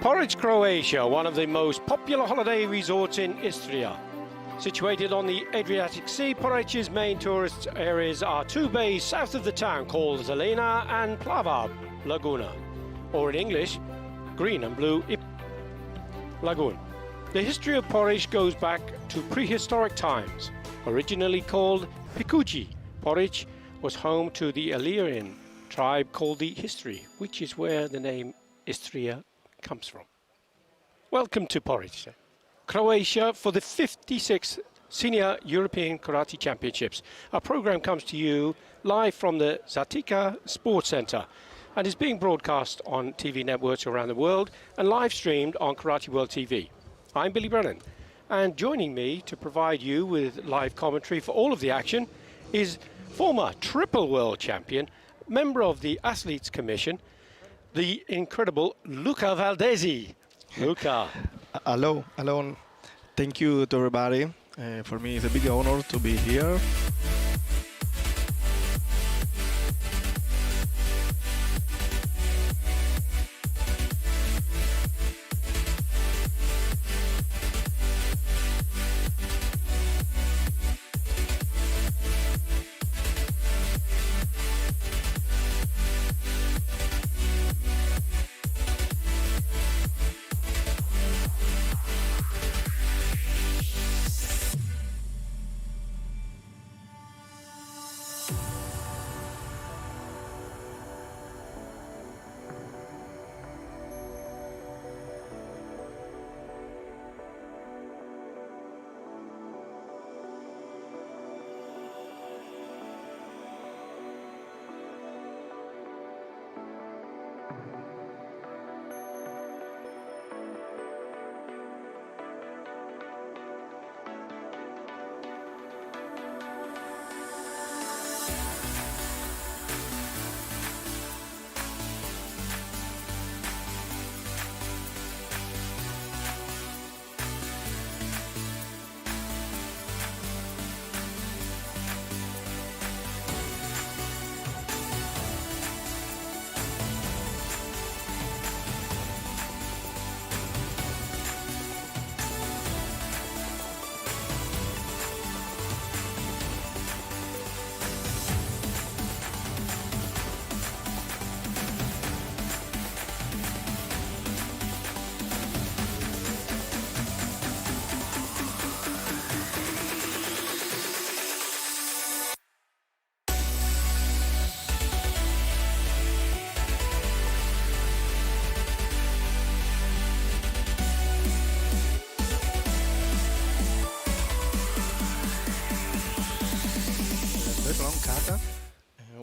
Porridge, Croatia, one of the most popular holiday resorts in Istria. Situated on the Adriatic Sea, Porridge's main tourist areas are two bays south of the town called Zelena and Plava Laguna, or in English, Green and Blue Lagoon. The history of Porridge goes back to prehistoric times. Originally called Pikuji, Porridge was home to the Illyrian tribe called the Istri, which is where the name Istria comes from. Welcome to Porridge, Croatia, for the 56th Senior European Karate Championships. Our program comes to you live from the Zatika Sports Centre and is being broadcast on TV networks around the world and live streamed on Karate World TV. I'm Billy Brennan, and joining me to provide you with live commentary for all of the action is former triple world champion, member of the Athletes Commission, the incredible Luca Valdesi. Luca. Hello. Thank you to everybody. For me, it's a big honor to be here.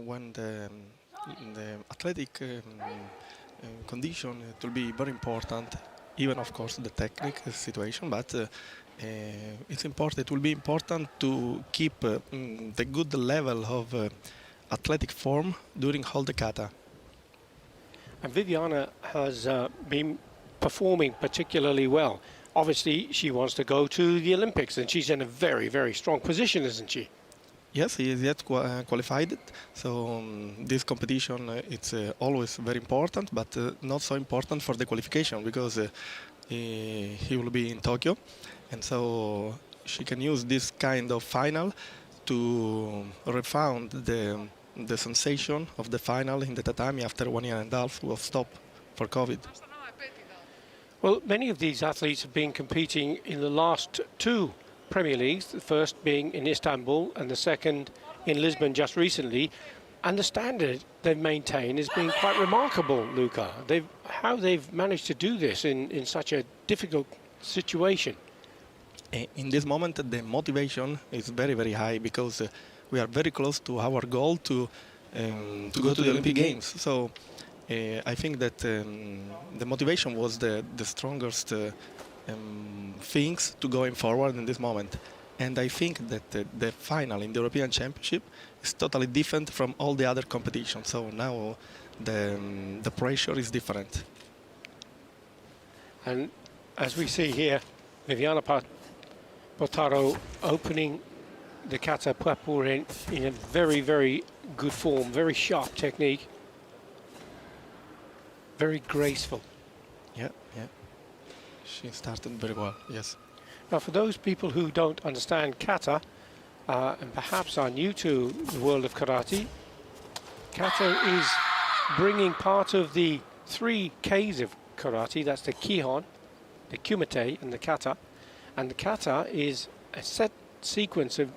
When the athletic condition it will be very important, even of course the technical situation, but it's important. It will be important to keep the good level of athletic form during all the kata. And Viviana has been performing particularly well. Obviously, she wants to go to the Olympics, and she's in a very, very strong position, isn't she? Yes, he is yet qualified. So this competition it's always very important, but not so important for the qualification because he will be in Tokyo, and so she can use this kind of final to refound the sensation of the final in the tatami after 1 year and a half was stopped for COVID. Well, many of these athletes have been competing in the last two Premier Leagues, the first being in Istanbul and the second in Lisbon just recently, and the standard they've maintained has been quite remarkable, Luca. How they've managed to do this in such a difficult situation. In this moment, the motivation is very, very high because we are very close to our goal to go to the Olympic Games. So I think that the motivation was the strongest things to going forward in this moment. And I think that the final in the European Championship is totally different from all the other competitions. So now the pressure is different. And as we see here, Viviana Potaro opening the kata puapur in a very, very good form, very sharp technique, very graceful. Yeah, yeah. She started very well, yes. Now, for those people who don't understand kata and perhaps are new to the world of karate, kata is bringing part of the 3 Ks of karate. That's the kihon, the kumite, and the kata. And the kata is a set sequence of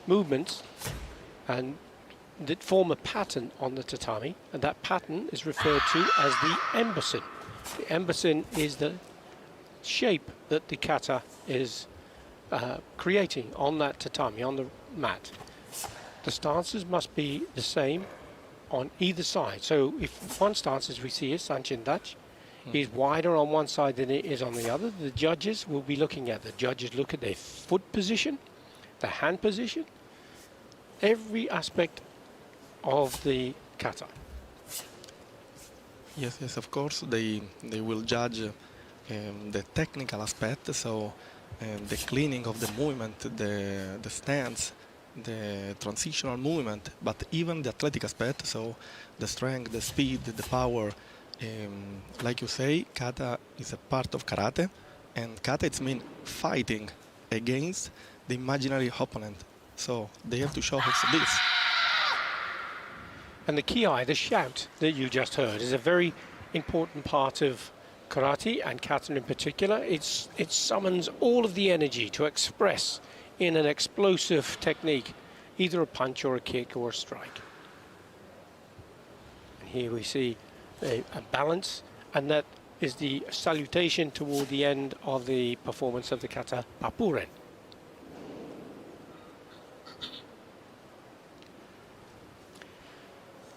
movements and that form a pattern on the tatami, and that pattern is referred to as the embosin. The embosin is the shape that the kata is creating on that tatami, on the mat. The stances must be the same on either side. So if one stance, as we see here, Sanchin Dutch, is wider on one side than it is on the other, the judges will be looking at. The judges look at their foot position, the hand position, every aspect of the kata. Yes, yes, of course, they will judge the technical aspect, so the cleaning of the movement, the stance, the transitional movement, but even the athletic aspect, so the strength, the speed, the power. Like you say, kata is a part of karate, and kata it's mean fighting against the imaginary opponent. So they have to show us this. And the kiai, the shout that you just heard, is a very important part of karate and kata in particular. It summons all of the energy to express in an explosive technique, either a punch or a kick or a strike. And here we see a balance, and that is the salutation toward the end of the performance of the kata papuren.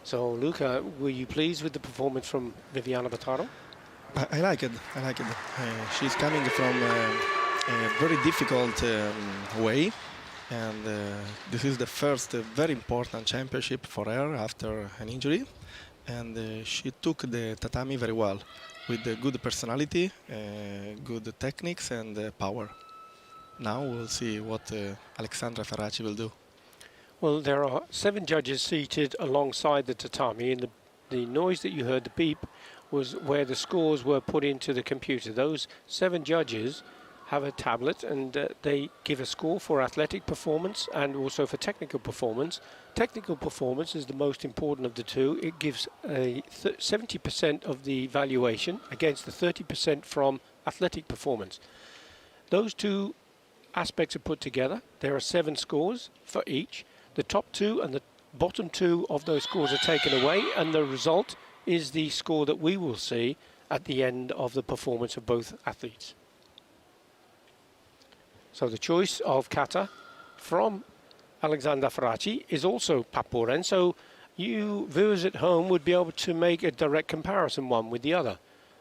So, Luca, were you pleased with the performance from Viviana Bottaro? I like it. I like it. She's coming from a very difficult way, and this is the first very important championship for her after an injury, and she took the tatami very well, with a good personality, good techniques, and power. Now we'll see what Alexandra Ferracci will do. Well, there are 7 judges seated alongside the tatami, and the noise that you heard, the beep, was where the scores were put into the computer. Those 7 judges have a tablet, and they give a score for athletic performance and also for technical performance. Technical performance is the most important of the two. It gives a 70% of the valuation against the 30% from athletic performance. Those two aspects are put together. There are 7 scores for each. The top 2 and the bottom 2 of those scores are taken away, and the result is the score that we will see at the end of the performance of both athletes. So the choice of kata from Alexandra Ferracci is also papuren, so you viewers at home would be able to make a direct comparison one with the other.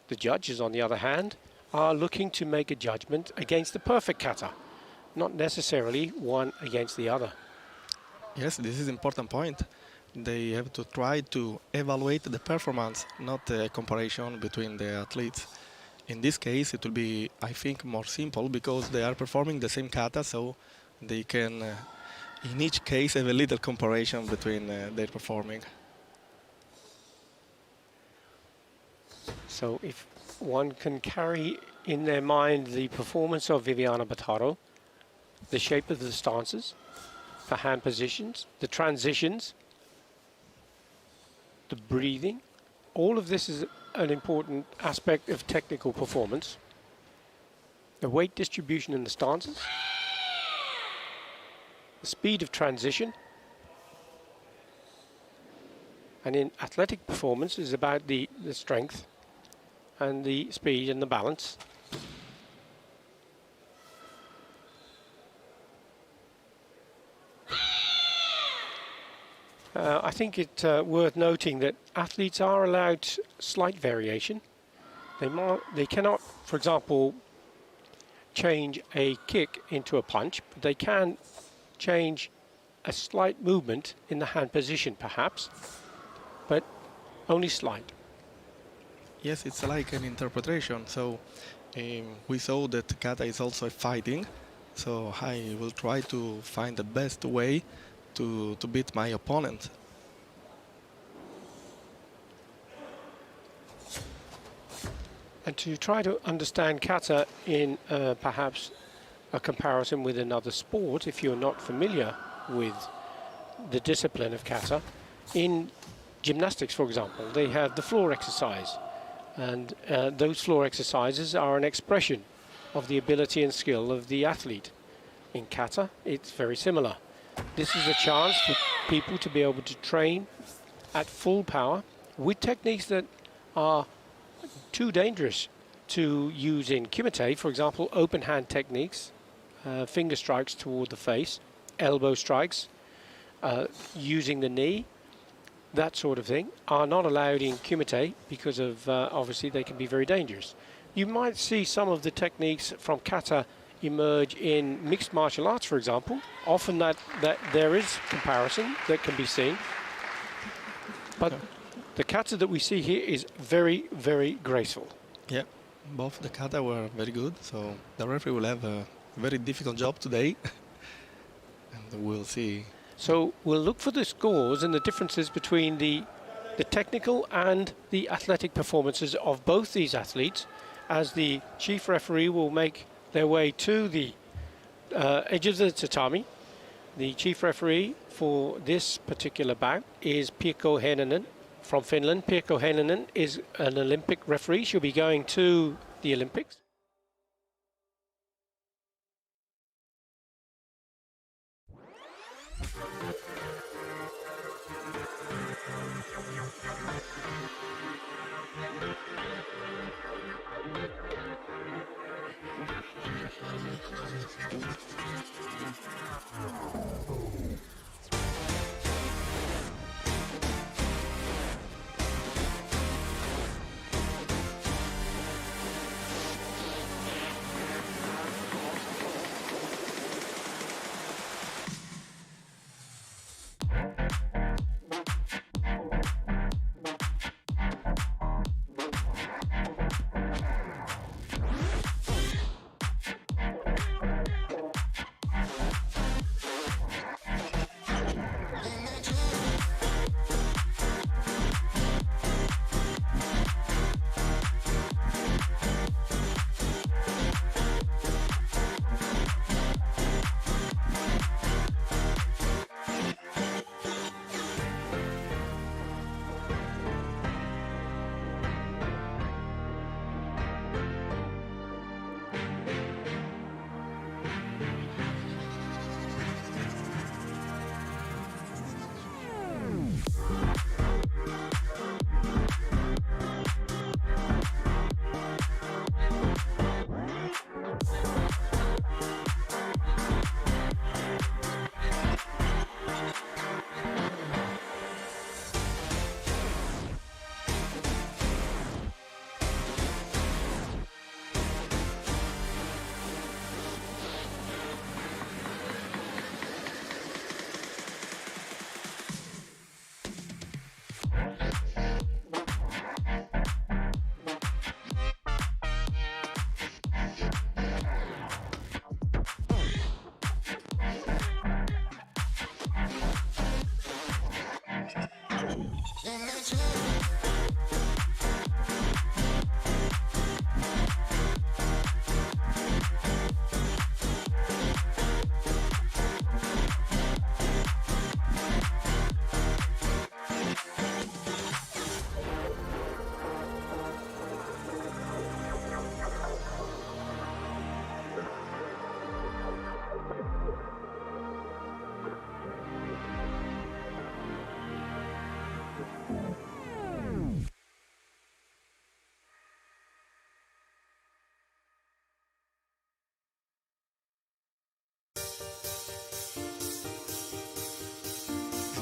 The judges, on the other hand, are looking to make a judgment against the perfect kata, not necessarily one against the other. Yes, this is an important point. They have to try to evaluate the performance, not a comparison between the athletes. In this case, it will be, I think, more simple because they are performing the same kata, so they can, in each case, have a little comparison between their performing. So if one can carry in their mind the performance of Viviana Bottaro, the shape of the stances, the hand positions, the transitions, the breathing, all of this is an important aspect of technical performance. The weight distribution in the stances, the speed of transition, and in athletic performance is about the strength and the speed and the balance. I think it's worth noting that athletes are allowed slight variation. They cannot, for example, change a kick into a punch, but they can change a slight movement in the hand position, perhaps, but only slight. Yes, it's like an interpretation. So we saw that kata is also fighting. So I will try to find the best way to beat my opponent. And to try to understand kata in perhaps a comparison with another sport, if you're not familiar with the discipline of kata, in gymnastics, for example, they have the floor exercise. And those floor exercises are an expression of the ability and skill of the athlete. In kata, it's very similar. This is a chance for people to be able to train at full power with techniques that are too dangerous to use in kumite. For example, open hand techniques, finger strikes toward the face, elbow strikes, using the knee, that sort of thing, are not allowed in kumite because of obviously they can be very dangerous. You might see some of the techniques from kata emerge in mixed martial arts, for example. Often that there is comparison that can be seen. But the kata that we see here is very, very graceful. Yeah, both the kata were very good, so the referee will have a very difficult job today. And we'll see. So we'll look for the scores and the differences between the technical and the athletic performances of both these athletes, as the chief referee will make their way to the edge of the tatami. The chief referee for this particular bout is Pirkko Heinonen from Finland. Pirkko Heinonen is an Olympic referee. She'll be going to the Olympics.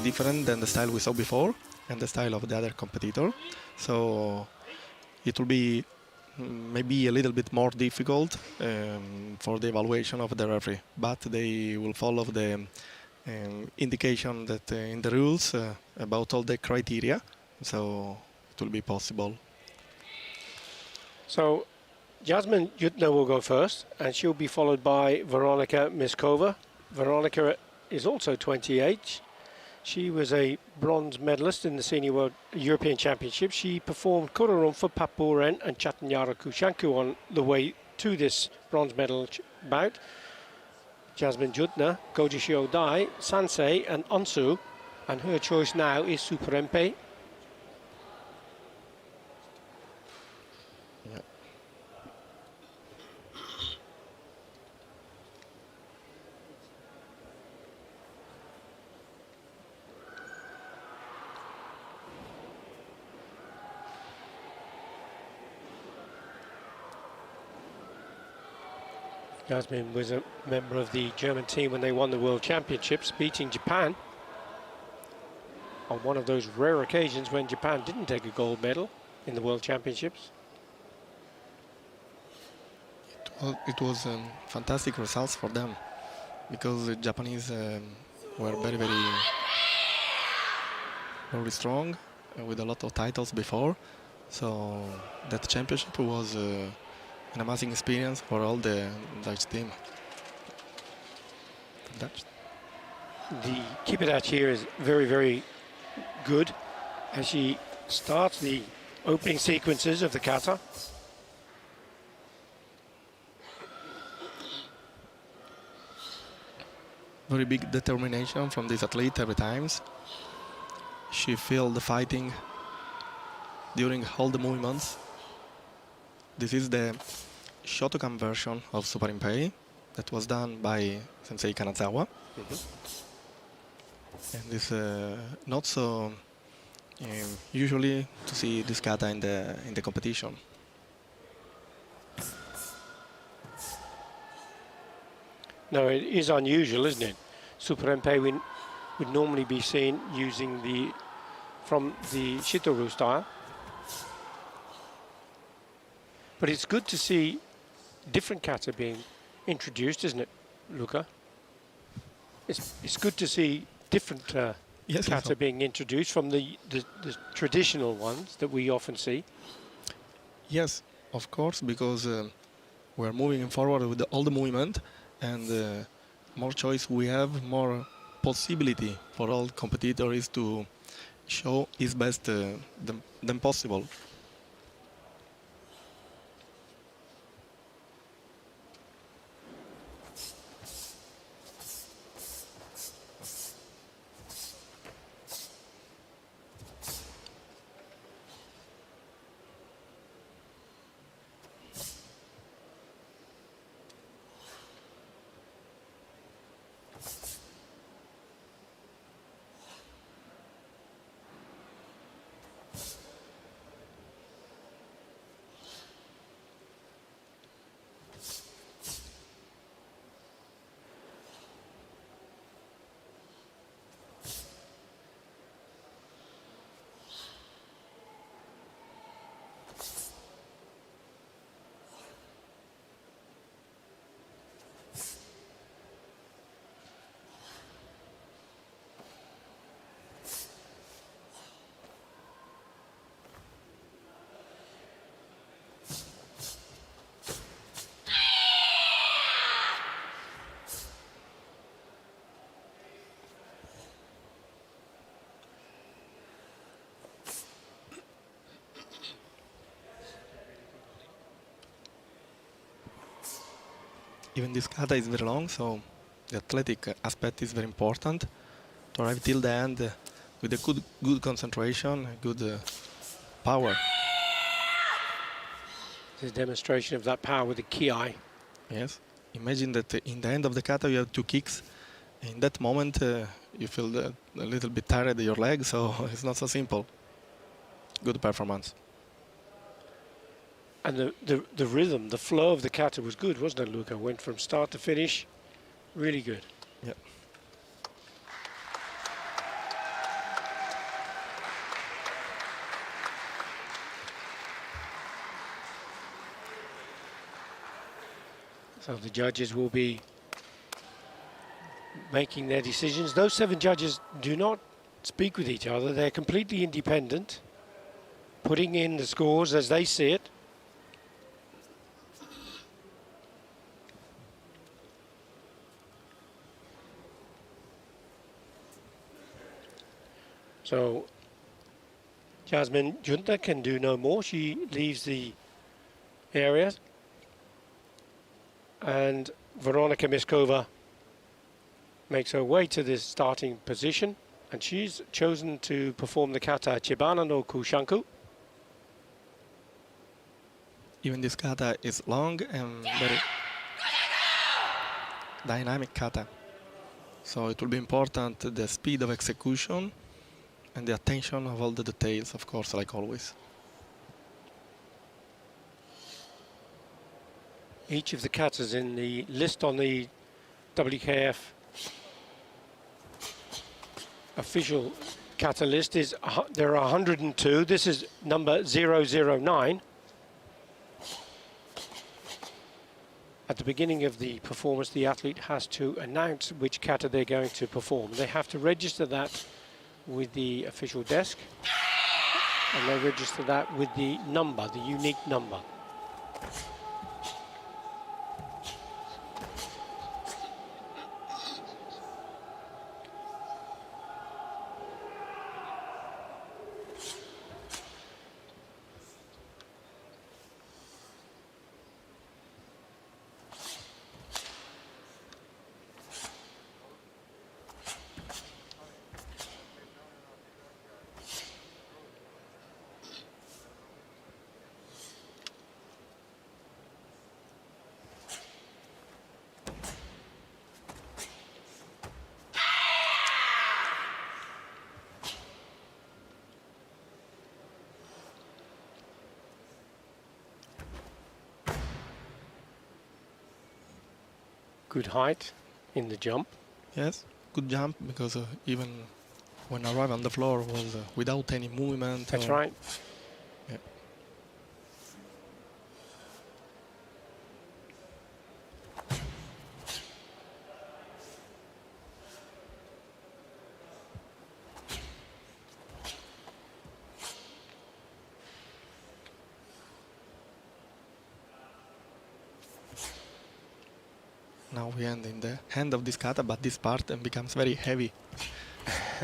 Different than the style we saw before and the style of the other competitor. So it will be maybe a little bit more difficult for the evaluation of the referee, but they will follow the indication that in the rules about all the criteria, so it will be possible. So Jasmine Jutner will go first, and she'll be followed by Veronika Miskova. Veronika is also 28. She was a bronze medalist in the Senior World European Championship. She performed Kurorun for Papuren and Chatanyara Kushanku on the way to this bronze medal bout. Jasmine Jutna, Gojishio Dai, Sansei and Onsu, and her choice now is Superempe. Yeah. Jasmine was a member of the German team when they won the World Championships, beating Japan on one of those rare occasions when Japan didn't take a gold medal in the World Championships. It was fantastic results for them because the Japanese were very, very strong with a lot of titles before. So that championship was an amazing experience for all the Dutch team. The Kipidach here is very, very good as she starts the opening sequences of the kata. Very big determination from this athlete every time. She felt the fighting during all the movements. This is the Shotokan version of Super Impei that was done by Sensei Kanazawa. And it's not so usually to see this kata in the competition. No, it is unusual, isn't it? Superempe would normally be seen using from the Shitoru style. But it's good to see different kata being introduced, isn't it, Luca? It's good to see different kata being introduced from the traditional ones that we often see. Yes, of course, because we're moving forward with all the movement, and more choice we have, more possibility for all competitors to show his best than possible. Even this kata is very long, so the athletic aspect is very important to arrive till the end with a good concentration, good power. There's a demonstration of that power with the ki. Yes. Imagine that in the end of the kata you have 2 kicks. In that moment you feel a little bit tired in your leg, so it's not so simple. Good performance. And the rhythm, the flow of the kata was good, wasn't it, Luca? Went from start to finish, really good. Yeah. So the judges will be making their decisions. Those 7 judges do not speak with each other. They're completely independent, putting in the scores as they see it. So Jasmine Junta can do no more. She leaves the area. And Veronika Miskova makes her way to this starting position. And she's chosen to perform the kata Chibana no Kushanku. Even this kata is long and very dynamic kata. So it will be important the speed of execution and the attention of all the details, of course, like always. Each of the katas in the list on the WKF official kata list is, there are 102. This is number 009. At the beginning of the performance, the athlete has to announce which kata they're going to perform. They have to register that with the official desk, and they register that with the number, the unique number. Good height in the jump. Yes, good jump, because even when I arrived on the floor was without any movement. That's right. Yeah. Now we end in the hand of this kata, but this part becomes very heavy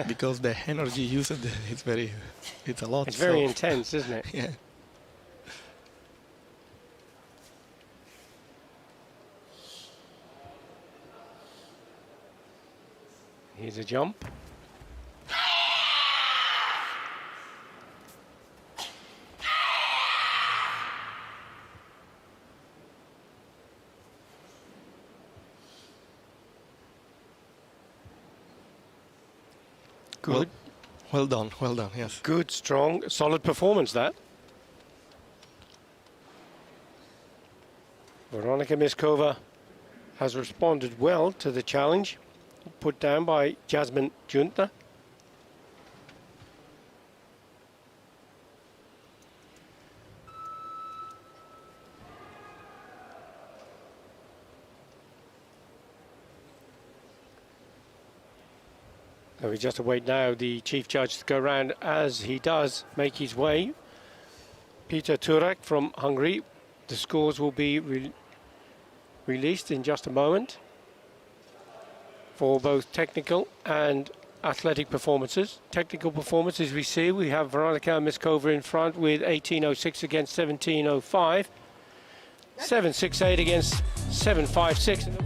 because the energy used it's a lot. It's very intense, isn't it? Yeah. Here's a jump. Good. Well done, yes. Good, strong, solid performance, that. Veronika Miskova has responded well to the challenge put down by Jasmine Junta. So we just await now the chief judge to go around as he does make his way. Peter Turek from Hungary. The scores will be released in just a moment for both technical and athletic performances. Technical performances we see, we have Veronika Miskova in front with 18.06 against 17.05. 7.68 against 7.56.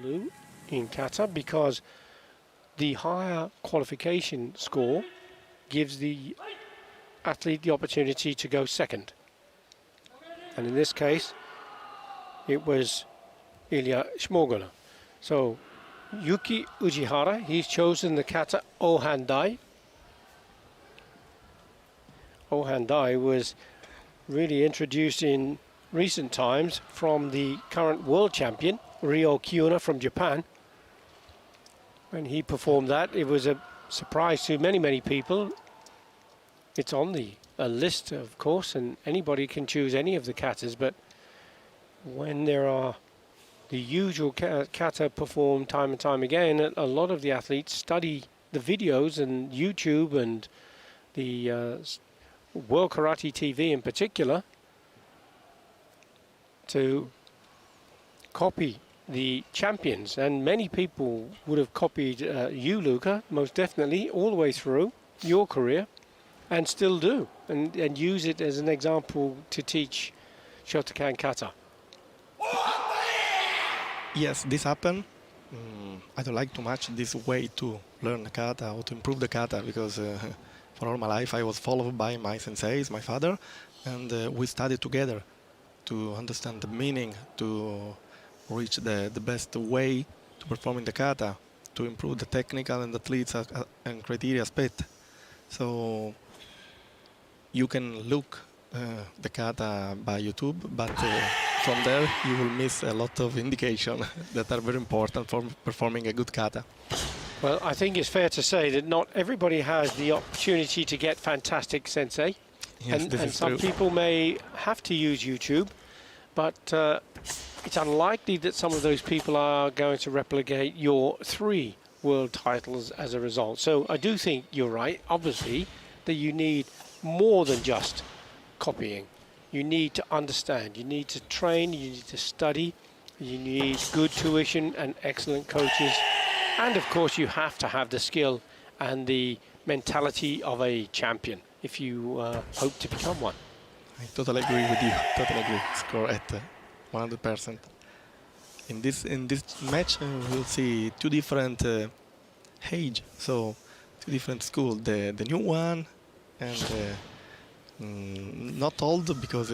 blue in kata because the higher qualification score gives the athlete the opportunity to go second. And in this case, it was Ilya Shmogula. So Yuki Ujihara, he's chosen the kata Ohandai. Ohandai was really introduced in recent times from the current world champion, Ryo Kyuna from Japan. When he performed that, it was a surprise to many, many people. It's on a list, of course, and anybody can choose any of the katas, but when there are the usual kata performed time and time again, a lot of the athletes study the videos and YouTube and the World Karate TV in particular to copy the champions, and many people would have copied you, Luca, most definitely, all the way through your career, and still do, and use it as an example to teach Shotokan kata. Yes, this happened. I don't like too much this way to learn the kata or to improve the kata because for all my life I was followed by my senseis, my father, and we studied together to understand the meaning, to reach the best way to perform in the kata, to improve the technical and athletes and criteria aspect. So you can look the kata by YouTube, but from there you will miss a lot of indication that are very important for performing a good kata. Well, I think it's fair to say that not everybody has the opportunity to get fantastic sensei. Yes, and some people may have to use YouTube, but it's unlikely that some of those people are going to replicate your 3 world titles as a result. So I do think you're right, obviously, that you need more than just copying. You need to understand, you need to train, you need to study, you need good tuition and excellent coaches. And of course, you have to have the skill and the mentality of a champion if you hope to become one. I totally agree with you. Totally agree. It's correct, 100%. In this match, we'll see 2 different age, so 2 different schools. The new one and not old because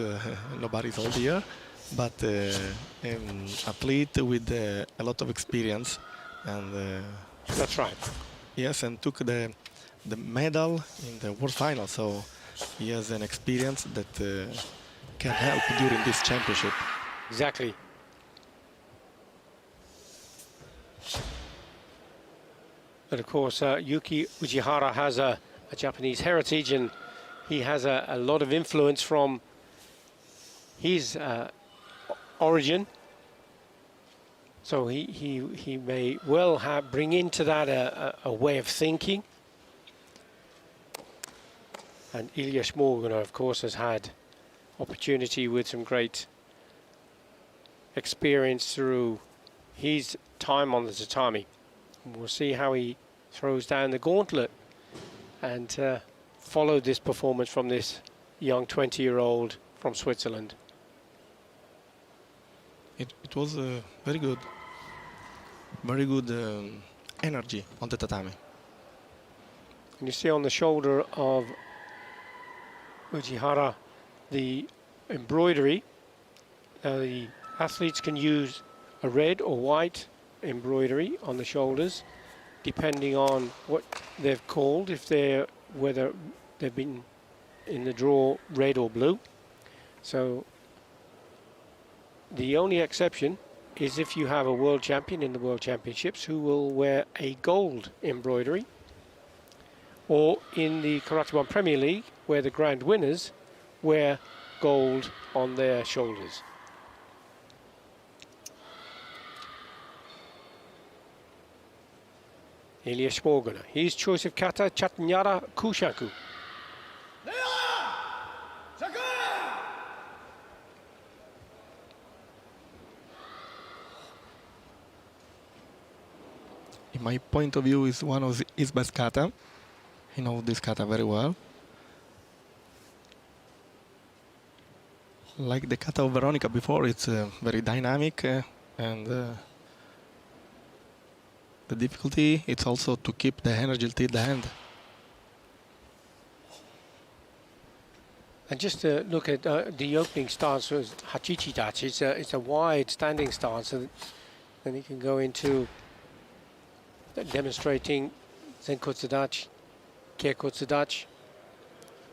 nobody's old here, but an athlete with a lot of experience. And that's right. Yes, and took the medal in the world final. So he has an experience that can help during this championship. Exactly. But of course, Yuki Ujihara has a Japanese heritage, and he has a lot of influence from his origin. So he may well bring into that a way of thinking. And Ilya Shmogula, of course, has had opportunity with some great experience through his time on the tatami. And we'll see how he throws down the gauntlet and follow this performance from this young 20-year-old from Switzerland. It was very good energy on the tatami. And you see on the shoulder of Ujihara the embroidery. The athletes can use a red or white embroidery on the shoulders, depending on what they've called, whether they've been in the draw red or blue. So the only exception is if you have a world champion in the World Championships who will wear a gold embroidery, or in the Karate One Premier League where the grand winners wear gold on their shoulders. Ilya Shmogula, his choice of kata, Chatnyara Kushaku. In my point of view, is one of his best kata. He knows this kata very well. Like the kata of Veronica before, it's very dynamic and The difficulty is also to keep the energy till the end. And just to look at the opening stance was Hachichi Dachi. It's a wide standing stance, and then you can go into demonstrating Zenkotsu Dachi, Keikotsu Dachi.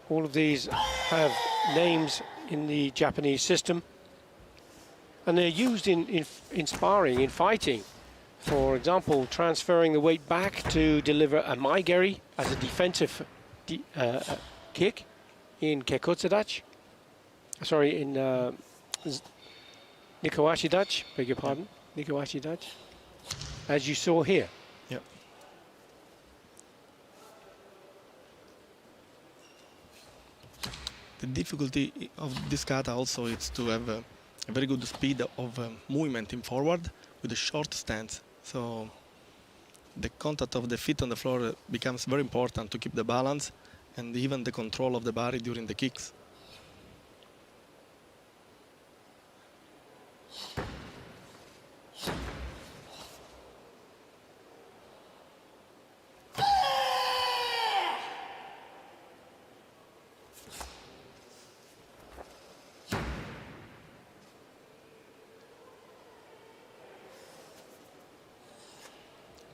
All of these have names in the Japanese system, and they're used in sparring, in fighting. For example, transferring the weight back to deliver a maigeri as a defensive kick in Keikotsu Dachi. Sorry, in Nikawashi Dachi, beg your pardon, Nikawashi Dachi, as you saw here. Yeah. The difficulty of this kata also is to have a very good speed of movement in forward with a short stance. So the contact of the feet on the floor becomes very important to keep the balance and even the control of the body during the kicks.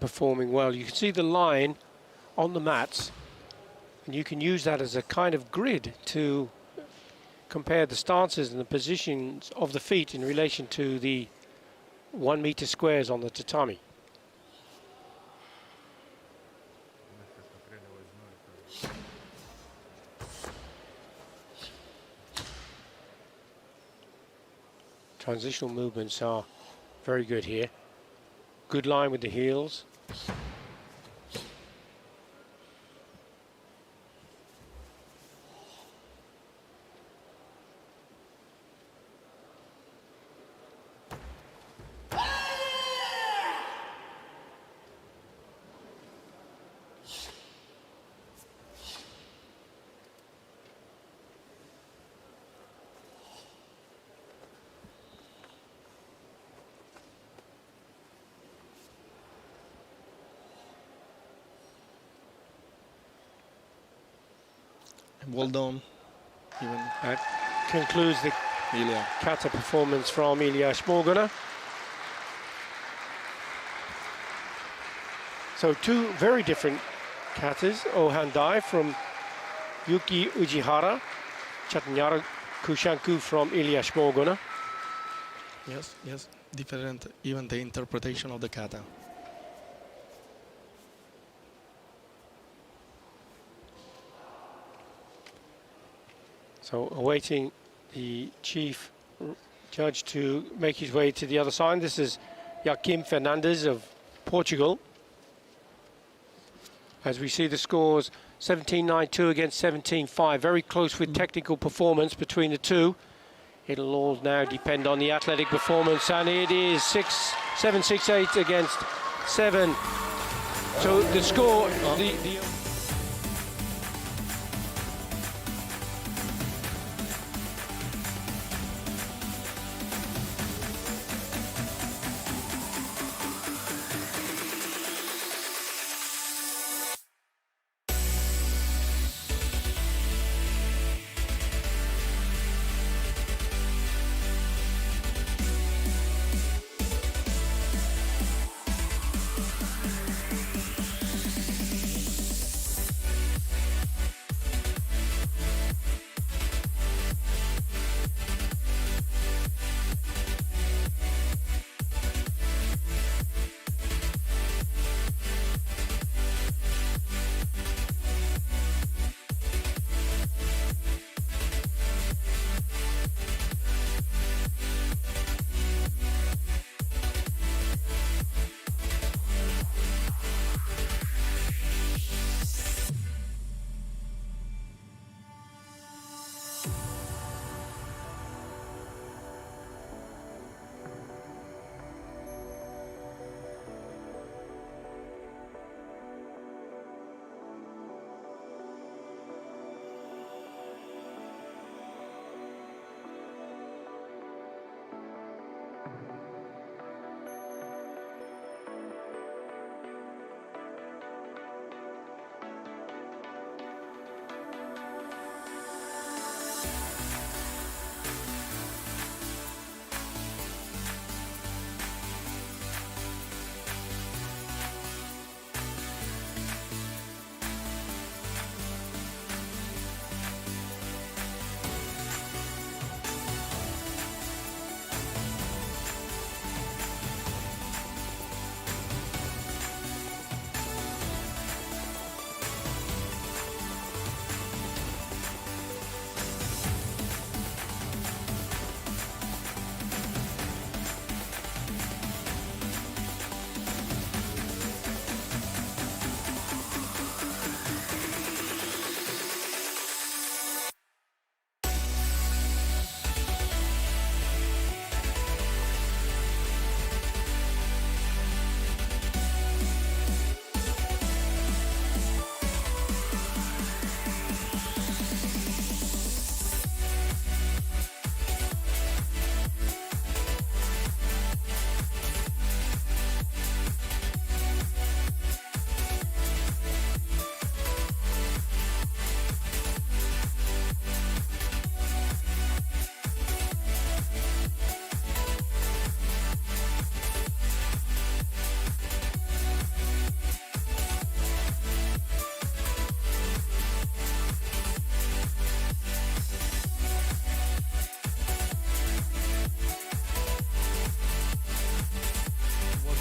Performing well. You can see the line on the mats, and you can use that as a kind of grid to compare the stances and the positions of the feet in relation to the 1 meter squares on the tatami. Transitional movements are very good here. Good line with the heels. Well done. Even That concludes the Ilya. kata performance from Ilya Smorguna. So two very different katas, Ohandai from Yuki Ujihara, Chatanyara Kushanku from Ilya Smorguna. Yes, yes. Different, even the interpretation of the kata. So awaiting the chief judge to make his way to the other side. This is Joaquim Fernandes of Portugal. As we see the scores, 17-9-2 against 17-5. Very close with technical performance between the two. It'll all now depend on the athletic performance, and it is 7-6-8 against 7. So the score, the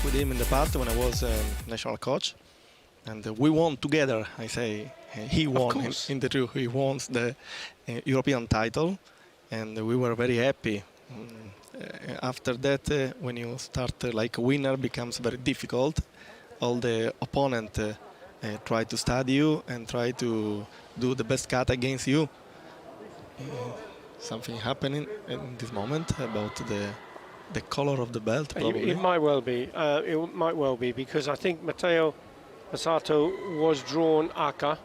with him in the past when I was national coach, and we won together. I say he won in the truth. He won the European title, and we were very happy. After that, when you start like a winner, becomes very difficult. All the opponent try to study you and try to do the best cut against you. Something happening in this moment about the color of the belt, probably. It might well be. It might well be, because I think Matteo Passato was drawn Aka,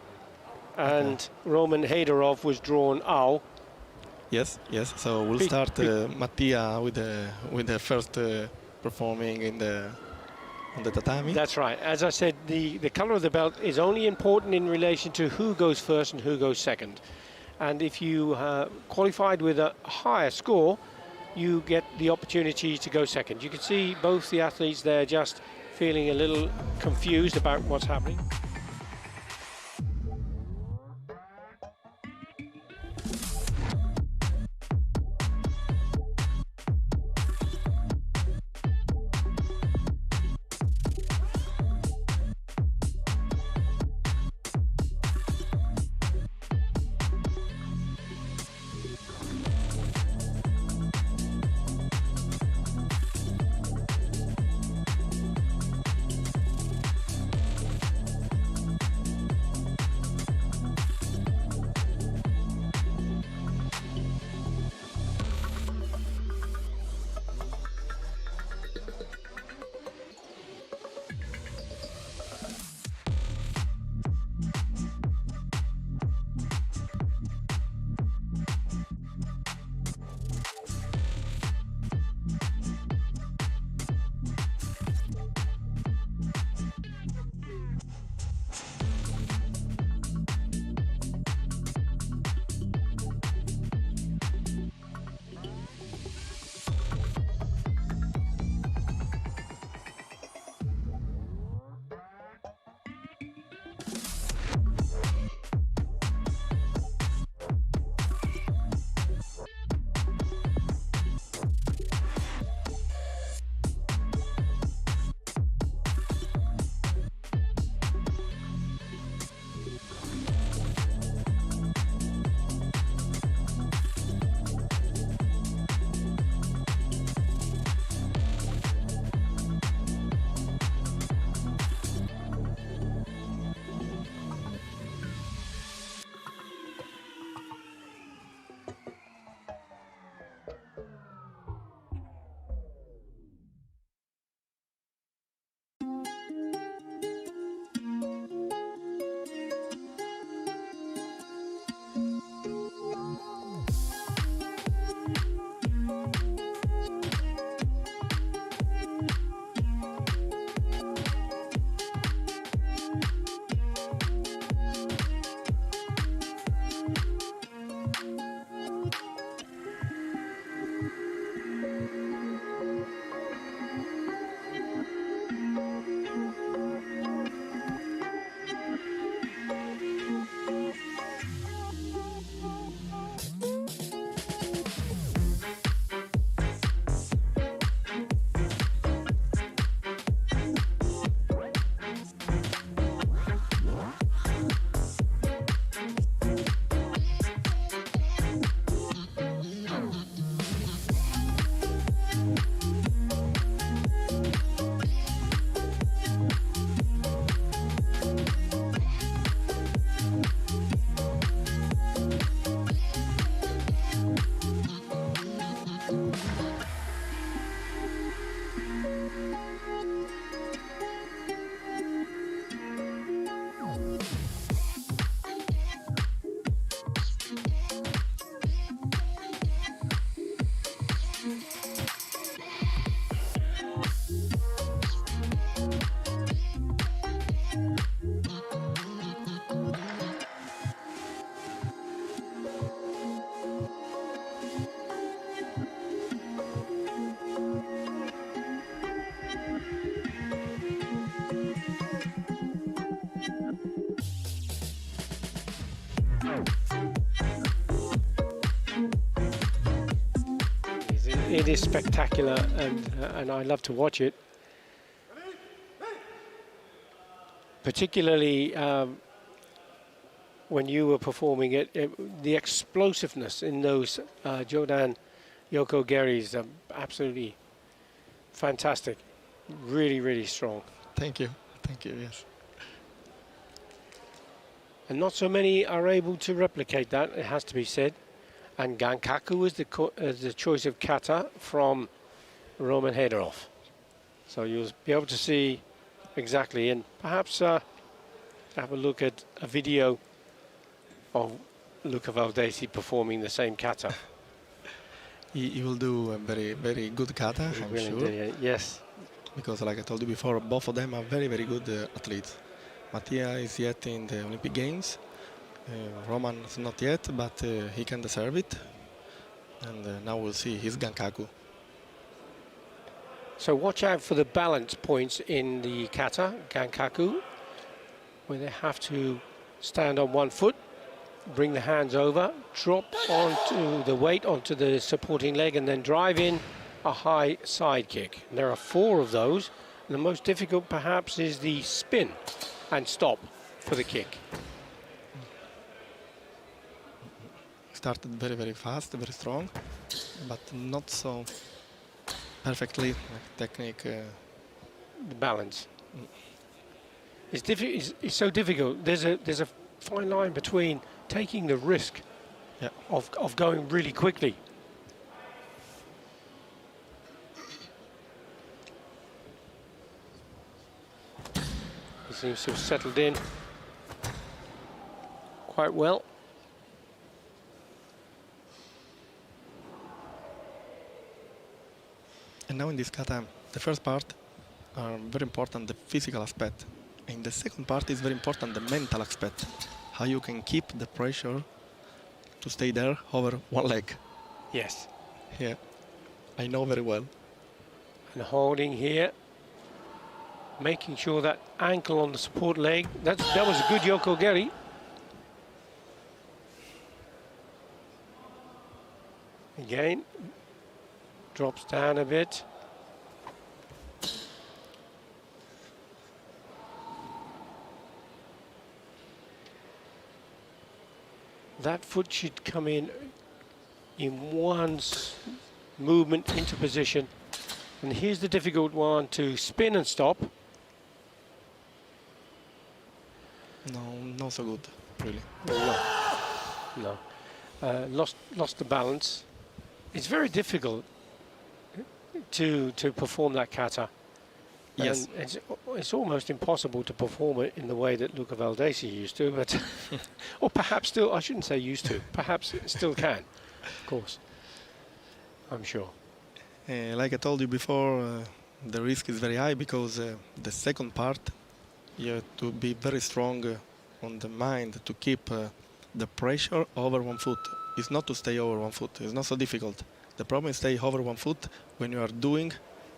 and Roman Heidarov was drawn Au. Yes. So we'll start Mattia with the first performing on the tatami. That's right. As I said, the color of the belt is only important in relation to who goes first and who goes second. And if you qualified with a higher score, you get the opportunity to go second. You can see both the athletes there just feeling a little confused about what's happening. It is spectacular, and I love to watch it. particularly when you were performing it, the explosiveness in those Jodan Yoko Geris, absolutely fantastic. Really, really strong. Thank you. Thank you, yes. And not so many are able to replicate that, it has to be said. And Gankaku is the choice of kata from Roman Heiderhoff. So you'll be able to see exactly, and perhaps have a look at a video of Luca Valdesi performing the same kata. He will do a very, very good kata, I'm sure. Yes. Because like I told you before, both of them are very, very good athletes. Mattia is yet in the Olympic Games. Roman is not yet, but he can deserve it. And now we'll see his Gankaku. So watch out for the balance points in the kata, Gankaku, where they have to stand on one foot, bring the hands over, drop onto the weight onto the supporting leg, and then drive in a high side kick. And there are 4 of those. And the most difficult perhaps is the spin and stop for the kick. Started very, very fast, very strong, but not so perfectly, like technique. The balance. It's so difficult. There's a fine line between taking the risk of going really quickly. He seems to have settled in quite well. And now in this kata, the first part are very important, the physical aspect. And the second part is very important, the mental aspect. How you can keep the pressure to stay there over one leg. Yes. Yeah, I know very well. And holding here, making sure that ankle on the support leg. That was a good Yoko Geri. Again, drops down a bit. That foot should come in one movement into position. And here's the difficult one, to spin and stop. No, not so good, really. No. Lost the balance. It's very difficult to perform that kata. Yes. And it's almost impossible to perform it in the way that Luca Valdesi used to, but or perhaps still, I shouldn't say used to, perhaps still can, of course, I'm sure. Like I told you before, the risk is very high because the second part, you have to be very strong on the mind to keep the pressure over one foot. It's not to stay over one foot. It's not so difficult. The problem is stay over one foot when you are doing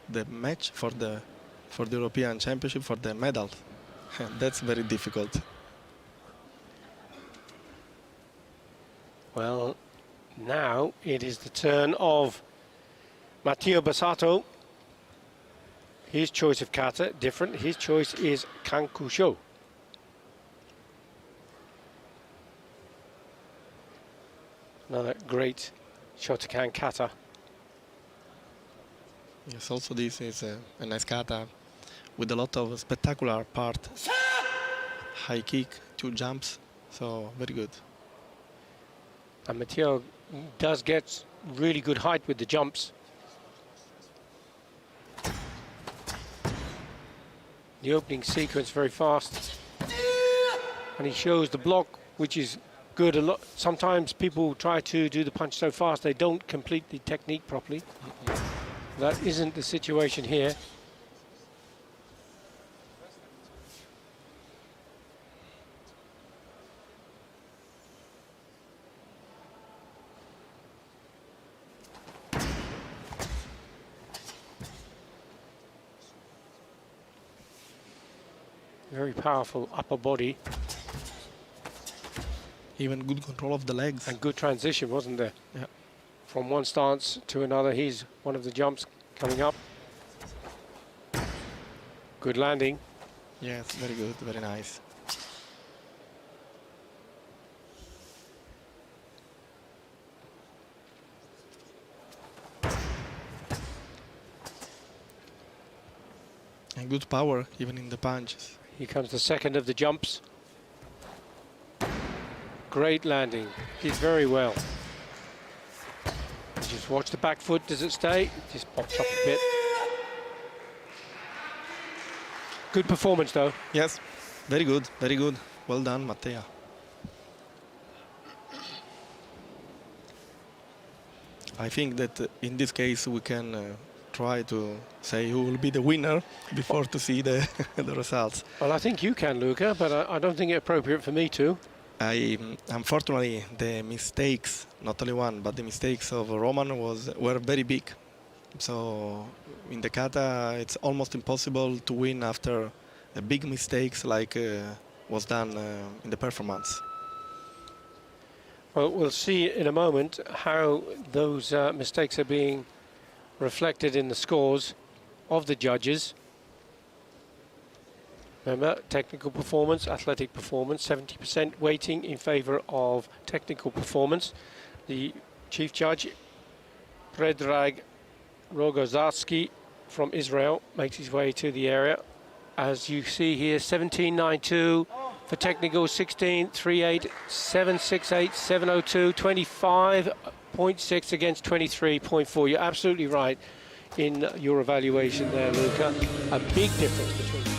the match for the European Championship, for the medal. That's very difficult. Well, now it is the turn of Matteo Bassato. His choice of kata, different. His choice is Kankusho. Another great Shotokan kata. Yes, also this is a nice kata with a lot of spectacular part. High kick, 2 jumps, so very good. And Matteo does get really good height with the jumps. The opening sequence very fast. And he shows the block, which is good. Sometimes people try to do the punch so fast they don't complete the technique properly. That isn't the situation here. Very powerful upper body. Even good control of the legs. And good transition, wasn't there? Yeah. From one stance to another. He's one of the jumps coming up. Good landing. Yes, very good, very nice. And good power, even in the punches. Here comes the second of the jumps. Great landing. Did very well. Just watch the back foot. Does it stay? Just pops up a bit. Good performance, though. Yes, very good, very good. Well done, Mattea. I think that in this case we can try to say who will be the winner before to see the, the results. Well, I think you can, Luca, but I don't think it's appropriate for me to. Unfortunately, the mistakes, not only one, but the mistakes of Roman were very big. So in the kata, it's almost impossible to win after big mistakes like was done in the performance. Well, we'll see in a moment how those mistakes are being reflected in the scores of the judges. Remember, technical performance, athletic performance, 70% weighting in favor of technical performance. The chief judge, Predrag Rogozarski from Israel, makes his way to the area. As you see here, 17.92 for technical, 16.38, 7.68, 7.02, 25.6 against 23.4. You're absolutely right in your evaluation there, Luca. A big difference between the two.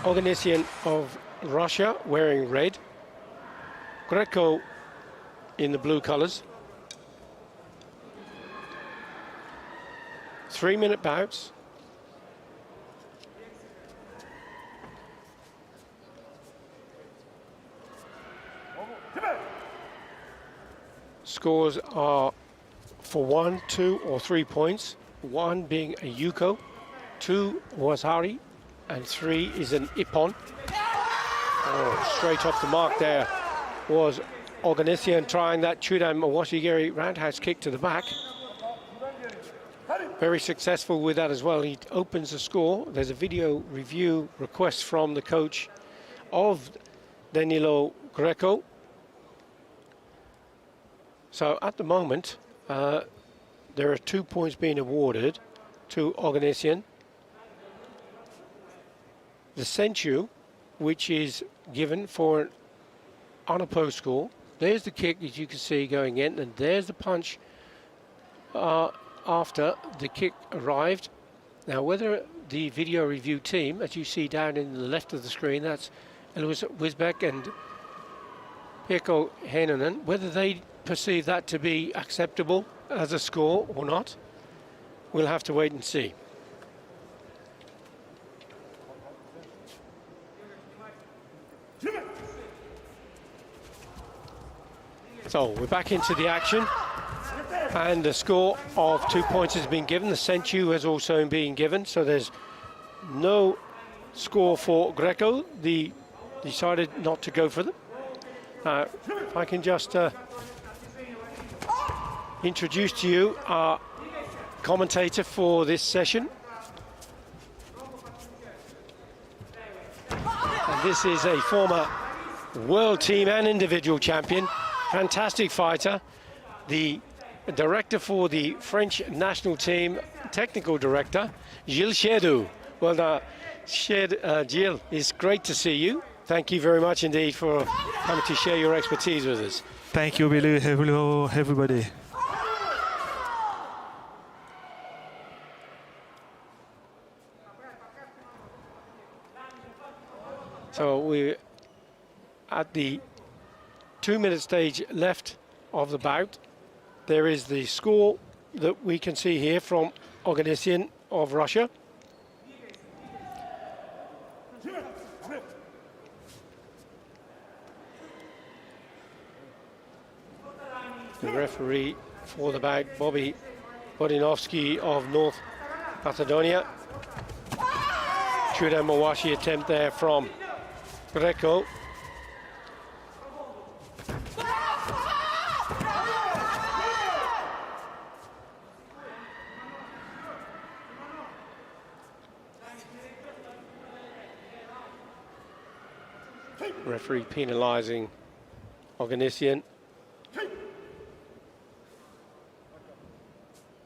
Oganessian of Russia wearing red, Greco in the blue colors. 3-minute bouts. Scores are for 1, 2 or 3 points, 1 being a Yuko, 2 Wasari, and 3 is an Ippon. Oh, straight off the mark there was Oganessian trying that Chudan Mawashigiri roundhouse kick to the back. Very successful with that as well. He opens the score. There's a video review request from the coach of Danilo Greco. So at the moment, there are 2 points being awarded to Oganessian. The senchu, which is given for an unopposed score. There's the kick, as you can see, going in, and there's the punch after the kick arrived. Now, whether the video review team, as you see down in the left of the screen, that's Elois Wisbeck and Pirkko Heinonen, whether they perceive that to be acceptable as a score or not, we'll have to wait and see. So we're back into the action, and the score of 2 points has been given. The senchu has also been given, so there's no score for Greco. They decided not to go for them. If I can just introduce to you our commentator for this session. And this is a former world team and individual champion, fantastic fighter, the director for the French national team, technical director, Gilles Cherdou. Well, Gilles, it's great to see you. Thank you very much indeed for coming to share your expertise with us. Thank you, Billy. Hello, everybody. So we're at the 2-minute stage left of the bout. There is the score that we can see here from Oganessian of Russia. The referee for the bout, Bobby Bodinovsky of North Macedonia. Chudan Mawashi attempt there from Greco. Referee penalising Oganessian.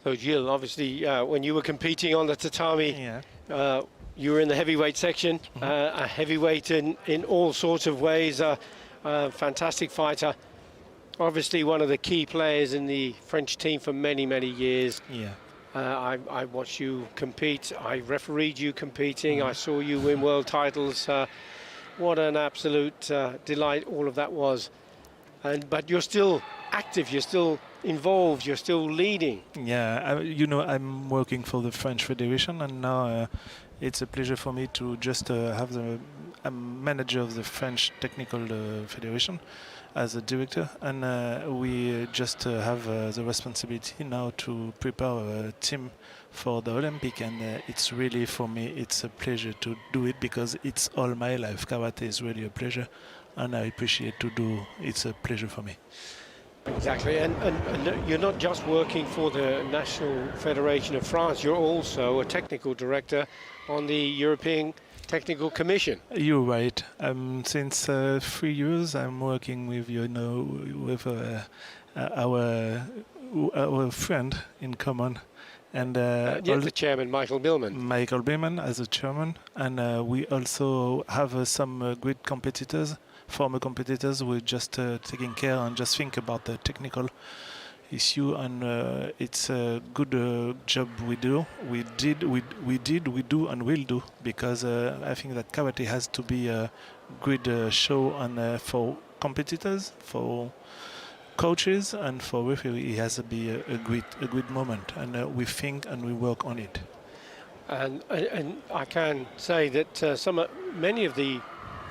So Gilles, obviously, when you were competing on the tatami, you were in the heavyweight section, a heavyweight in all sorts of ways, a fantastic fighter. Obviously, one of the key players in the French team for many, many years. Yeah. I watched you compete. I refereed you competing. I saw you win world titles. What an absolute delight all of that was. But you're still active, you're still involved, you're still leading. Yeah, I'm working for the French Federation, and now it's a pleasure for me to just have I'm manager of the French Technical Federation as a director, and we just have the responsibility now to prepare a team for the Olympic, and it's really, for me, it's a pleasure to do it because it's all my life. Karate is really a pleasure, and I appreciate to do. It's a pleasure for me. Exactly, and you're not just working for the National Federation of France, you're also a technical director on the European Technical Commission. You're right. Since 3 years, I'm working with with our friend in common, and the chairman, Michael Billman. As a chairman, and we also have some great competitors, former competitors. We're just taking care and just think about the technical issue, and it's a good job we do. We do, and will do, because I think that karate has to be a good show, and for competitors, for coaches, and for referee, it has to be a great moment, and we think and we work on it. And I can say that many of the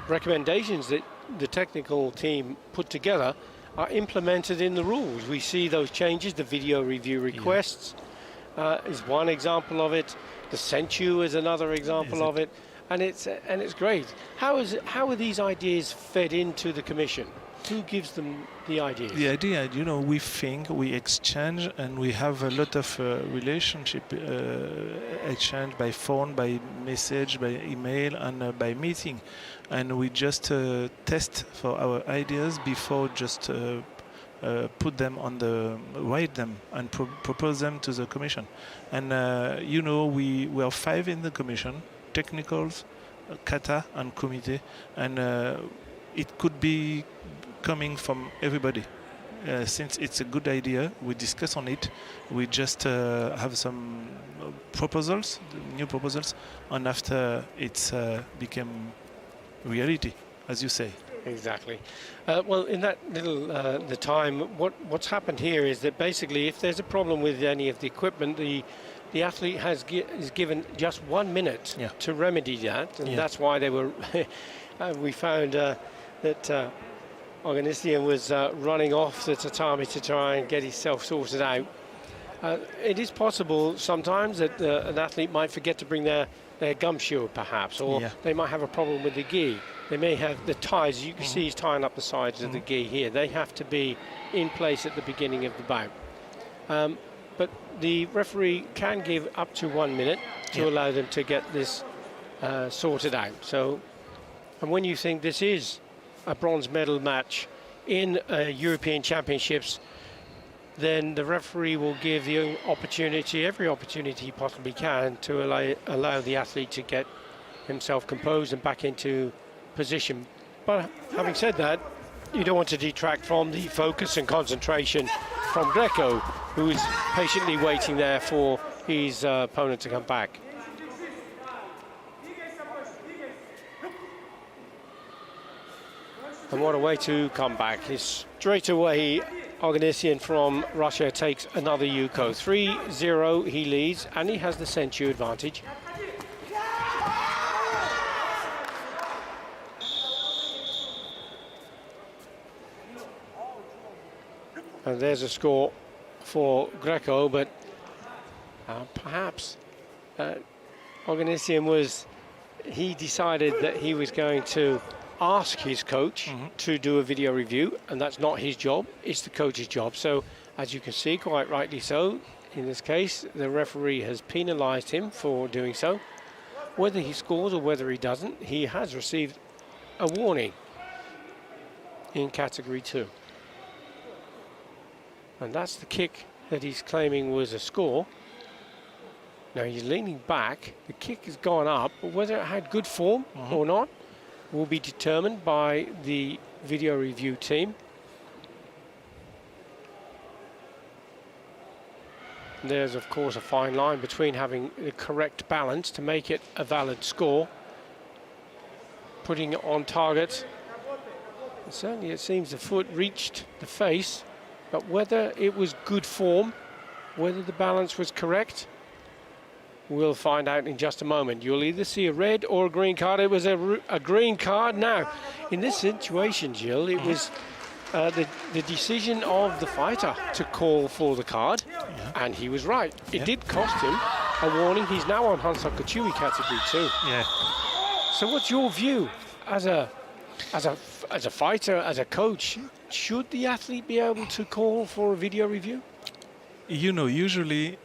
recommendations that the technical team put together are implemented in the rules. We see those changes. The video review requests is one example of it. The senchu is another example of it, and it's great. How are these ideas fed into the commission? Who gives them the ideas? The idea, we think, we exchange, and we have a lot of relationship exchange by phone, by message, by email, and by meeting. And we just test for our ideas before just put them write them and propose them to the commission. And we are 5 in the commission: technicals, kata, and committee, and it could be coming from everybody. Since it's a good idea, we discuss on it. We just have some new proposals, and after it's became reality, as you say. Exactly. Well, in that little the time, what's happened here is that basically, if there's a problem with any of the equipment, the athlete is given just 1 minute to remedy that, and that's why they were. We found that Organisian was running off the tatami to try and get himself sorted out. It is possible sometimes that an athlete might forget to bring their gumshoe, perhaps, or they might have a problem with the gi. They may have the ties. You can see he's tying up the sides of the gi here. They have to be in place at the beginning of the bout. But the referee can give up to 1 minute to allow them to get this sorted out. So, and when you think this is a bronze medal match in European Championships, then the referee will give the every opportunity he possibly can to allow the athlete to get himself composed and back into position. But having said that, you don't want to detract from the focus and concentration from Greco, who is patiently waiting there for his opponent to come back. And what a way to come back. Straight away, Organisian from Russia takes another Yuko. 3-0 he leads, and he has the senchu advantage. And there's a score for Greco, but perhaps Organisian he decided that he was going to ask his coach to do a video review, and that's not his job, it's the coach's job. So, as you can see, quite rightly so, in this case, the referee has penalized him for doing so. Whether he scores or whether he doesn't, he has received a warning in category 2. And that's the kick that he's claiming was a score. Now he's leaning back, the kick has gone up, but whether it had good form or not will be determined by the video review team. And there's of course a fine line between having the correct balance to make it a valid score, putting it on target. And certainly it seems the foot reached the face, but whether it was good form, whether the balance was correct, we'll find out in just a moment. You'll either see a red or a green card. It was a green card. Now, in this situation, Gilles, it was the decision of the fighter to call for the card, and he was right. It did cost him a warning. He's now on Hansoku Chui category 2. So what's your view as a fighter, as a coach? Should the athlete be able to call for a video review? Usually,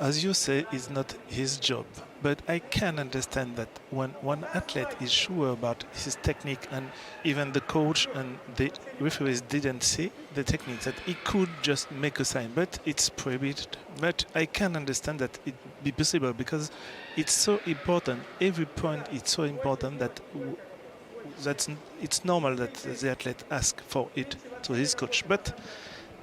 as you say, it's not his job. But I can understand that when one athlete is sure about his technique, and even the coach and the referees didn't see the technique, that he could just make a sign, but it's prohibited. But I can understand that it be possible, because it's so important. Every point is so important that it's normal that the athlete asks for it to his coach. But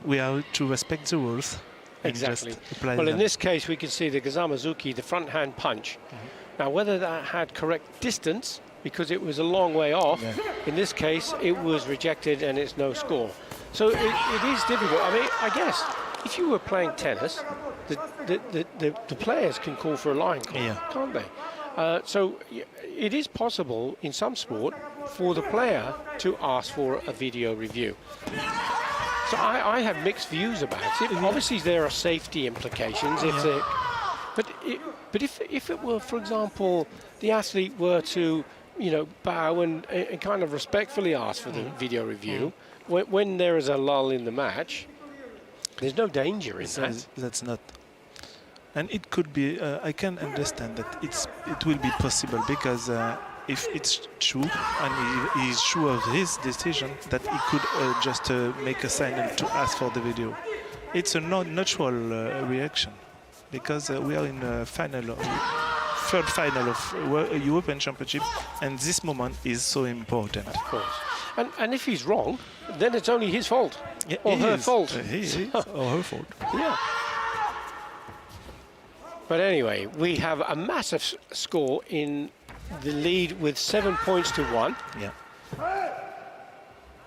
we are to respect the rules. And Exactly. just apply Well, in them. this case, we can see the Gazamazuki, the front hand punch. Now, whether that had correct distance, because it was a long way off, in this case, it was rejected and it's no score. So it is difficult. I mean, I guess if you were playing tennis, the players can call for a line call, can't they? So it is possible in some sport for the player to ask for a video review. So I have mixed views about it. Obviously, there are safety implications. But if it were, for example, the athlete were to, bow and kind of respectfully ask for the video review, when there is a lull in the match, there's no danger in that. That's not. And it could be, I can understand that it will be possible because if it's true and he is sure of his decision, that he could just make a sign to ask for the video. It's a natural reaction because we are in a third final of European Championship, and this moment is so important. Of course. And if he's wrong, then it's only his fault or her fault. Or her fault. Yeah. But anyway, we have a massive score in the lead with 7 points to 1. Yeah.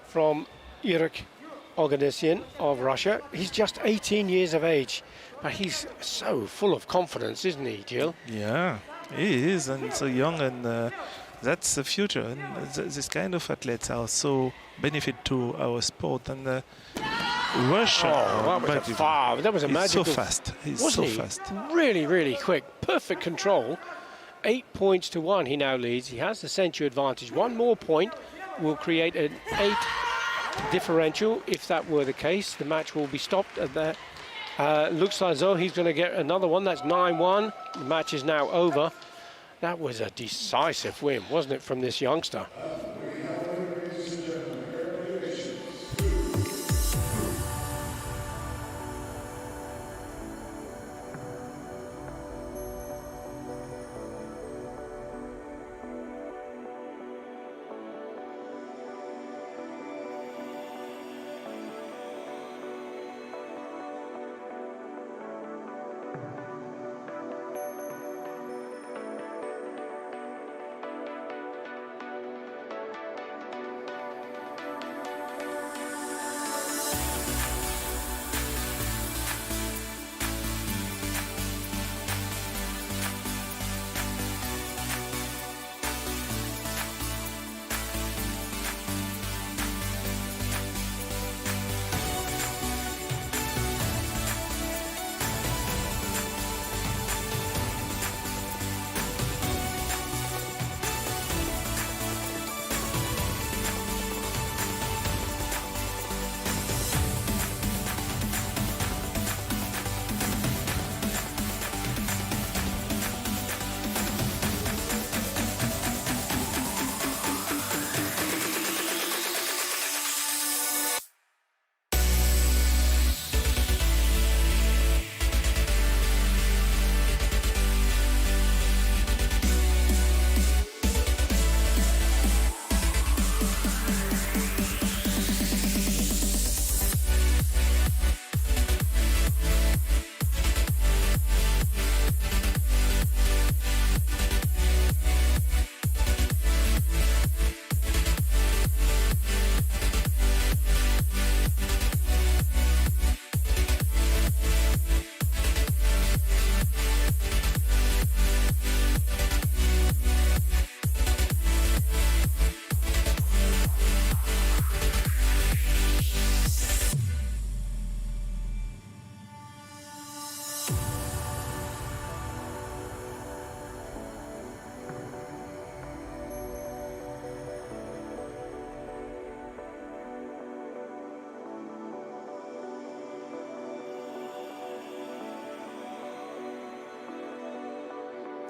From Yurik Oganessian of Russia. He's just 18 years of age, but he's so full of confidence, isn't he, Jill? Yeah, he is, and so young, and that's the future. And this kind of athletes are so benefit to our sport. And Russia, that was a magical. So fast. He's wasn't so he? fast. Really, really quick. Perfect control. 8 points to 1. He now leads. He has the century advantage. One more point will create an 8 differential. If that were the case, the match will be stopped at that. Looks like though he's going to get another one. That's 9-1. The match is now over. That was a decisive win, wasn't it, from this youngster?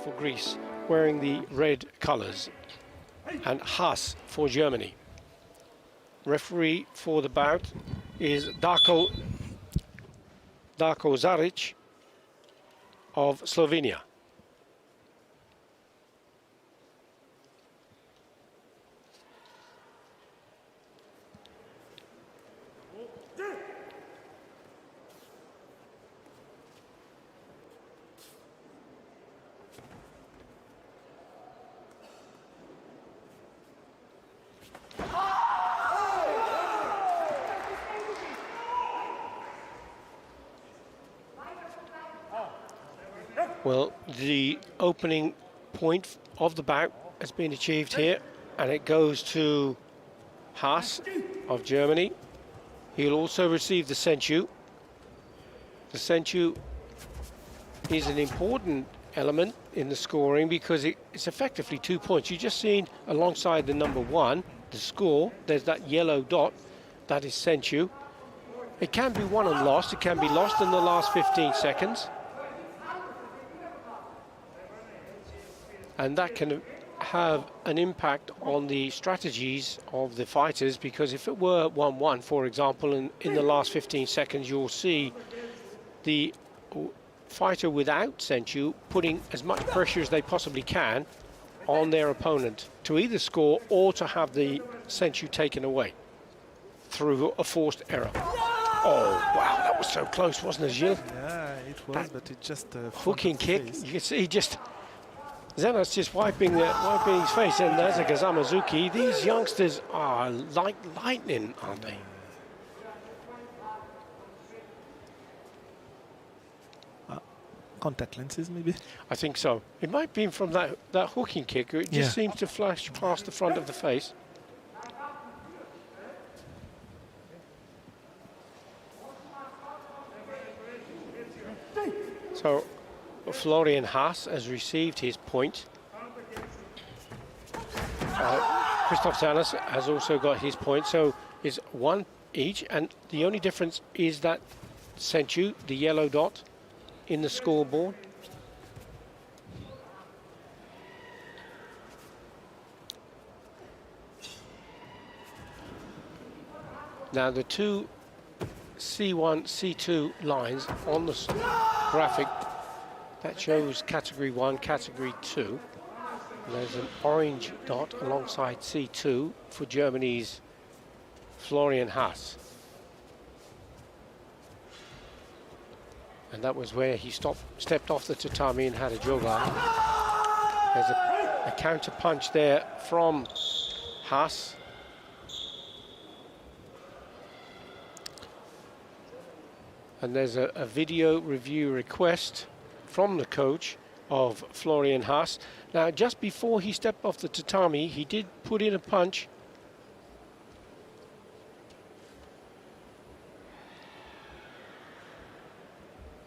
For Greece, wearing the red colours, and Haas for Germany. Referee for the bout is Darko Zaric of Slovenia. Well, the opening point of the bout has been achieved here, and it goes to Haas of Germany. He'll also receive the senchu. The senchu is an important element in the scoring because it's effectively 2 points. You just seen alongside the number 1, the score, there's that yellow dot, that is senchu. It can be won and lost. It can be lost in the last 15 seconds. And that can have an impact on the strategies of the fighters, because if it were 1-1, for example, and in the last 15 seconds, you'll see the fighter without senchu putting as much pressure as they possibly can on their opponent to either score or to have the senchu taken away through a forced error. Oh, wow, that was so close, wasn't it, Gilles? Yeah, it was, That but it just hooking kick. You can see just Zenos just wiping his face, and there's a Gazamazuki. These youngsters are like lightning, aren't they? Contact lenses, maybe. I think so. It might be from that hooking kick. It just seems to flash past the front of the face. So Florian Haas has received his point. Christoph Zanos has also got his point, so it's 1 each, and the only difference is that senchu, the yellow dot in the scoreboard. Now the two C1, C2 lines on the graphic, that shows category 1, category 2. And there's an orange dot alongside C2 for Germany's Florian Haas. And that was where he stepped off the tatami and had a jogai. There's a counter punch there from Haas. And there's a video review request from the coach of Florian Haas. Now, just before he stepped off the tatami, he did put in a punch.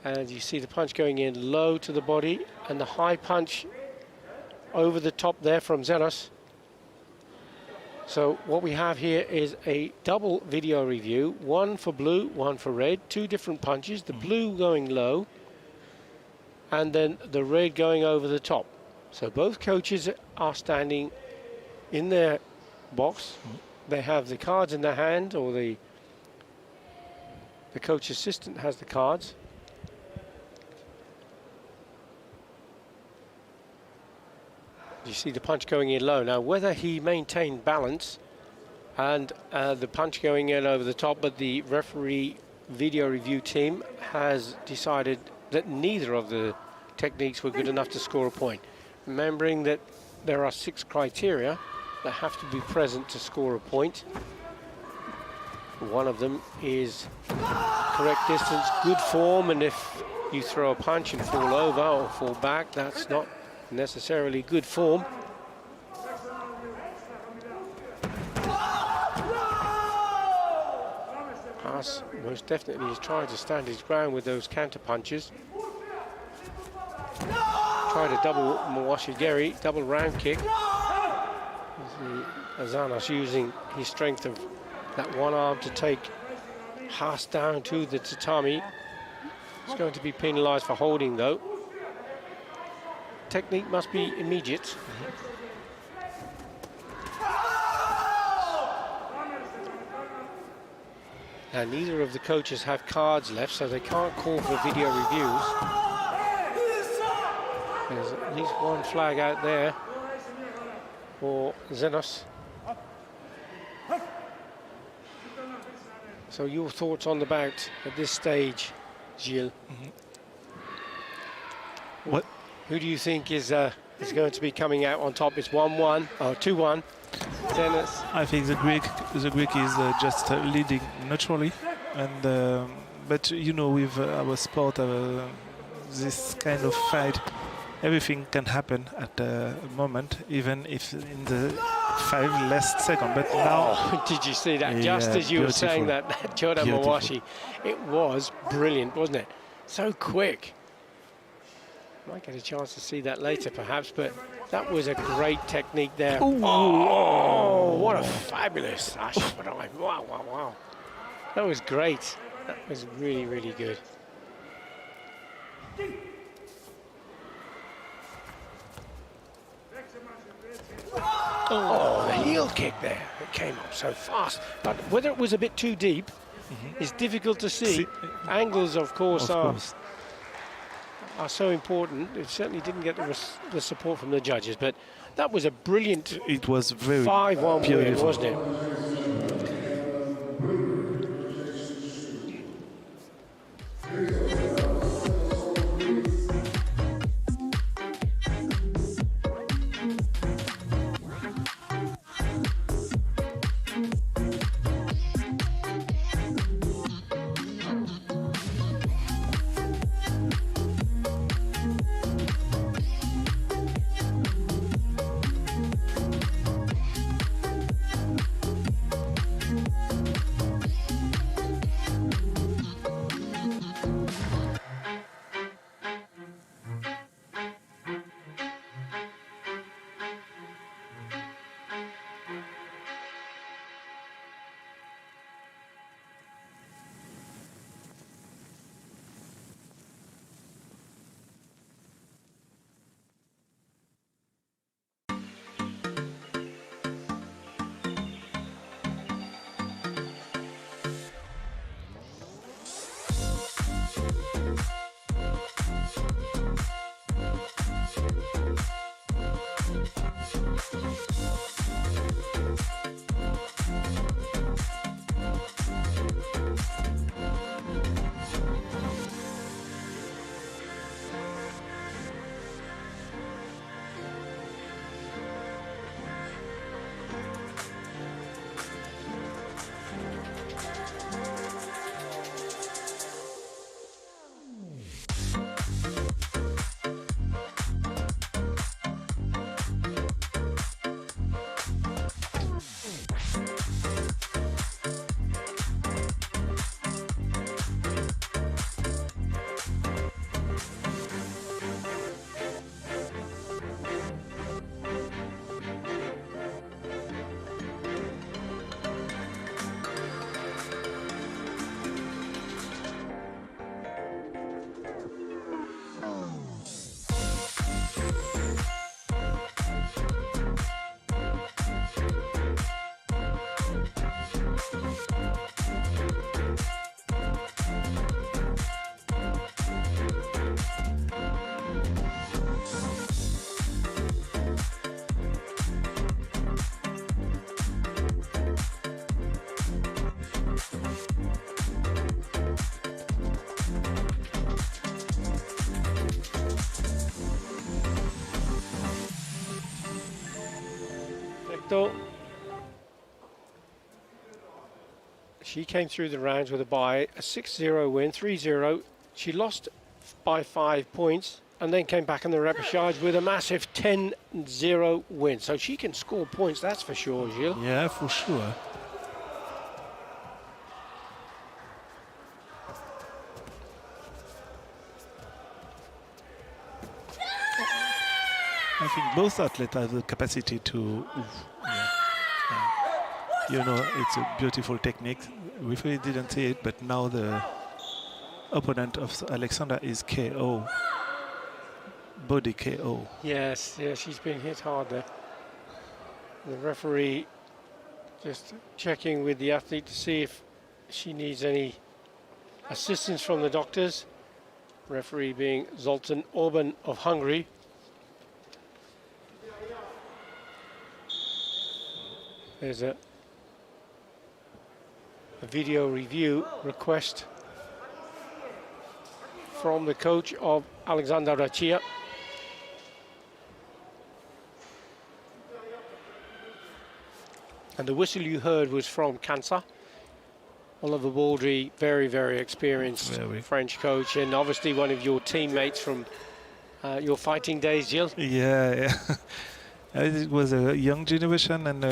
And you see the punch going in low to the body, and the high punch over the top there from Zenos. So what we have here is a double video review, one for blue, one for red, 2 different punches, the blue going low, and then the red going over the top. So both coaches are standing in their box. They have the cards in their hand, or the coach assistant has the cards. You see the punch going in low. Now, whether he maintained balance and the punch going in over the top, but the referee video review team has decided that neither of the techniques were good enough to score a point. Remembering that there are 6 criteria that have to be present to score a point. One of them is correct distance, good form, and if you throw a punch and fall over or fall back, that's not necessarily good form. Haas most definitely is trying to stand his ground with those counter punches. Tried a double Mawashigeri, double round kick. Azanas using his strength of that one arm to take Haas down to the tatami. He's going to be penalized for holding though. Technique must be immediate. And neither of the coaches have cards left, so they can't call for video reviews. There's at least one flag out there for Zenos. So your thoughts on the bout at this stage, Gilles? What? Who do you think is going to be coming out on top? It's 1-1 or 2-1. Zenos. I think the Greek is just leading naturally, and but you know, with our sport, this kind of fight, everything can happen at a moment, even if in the 5 last second. But now, did you see that? Yeah, Just as you were saying beautiful. that, Jordan Beautiful. Mawashi, it was brilliant, wasn't it? So quick. Might get a chance to see that later, perhaps, but that was a great technique there. Oh, what a fabulous Ashwadai. Wow, wow, wow. That was great. That was really, really good. Oh, the heel kick there. It came up so fast. But whether it was a bit too deep is difficult to see. Angles, of course, are so important. It certainly didn't get the support from the judges, but that was a brilliant it was very 5-1 win, beautiful. wasn't it? She came through the rounds with a bye, a 6-0 win, 3-0. She lost by 5 points and then came back in the repechage with a massive 10-0 win. So she can score points, that's for sure, Gilles. Yeah, for sure. I think both athletes have the capacity to, you know, it's a beautiful technique. We really didn't see it, but now the opponent of Alexander is KO, body KO. Yes, she's been hit hard there. The referee just checking with the athlete to see if she needs any assistance from the doctors. Referee being Zoltan Orban of Hungary. There's a video review request from the coach of Alexander Rachia. And the whistle you heard was from Kansa Oliver Baldry, very, very experienced French coach, and obviously one of your teammates from your fighting days, Gilles. Yeah. It was a young generation and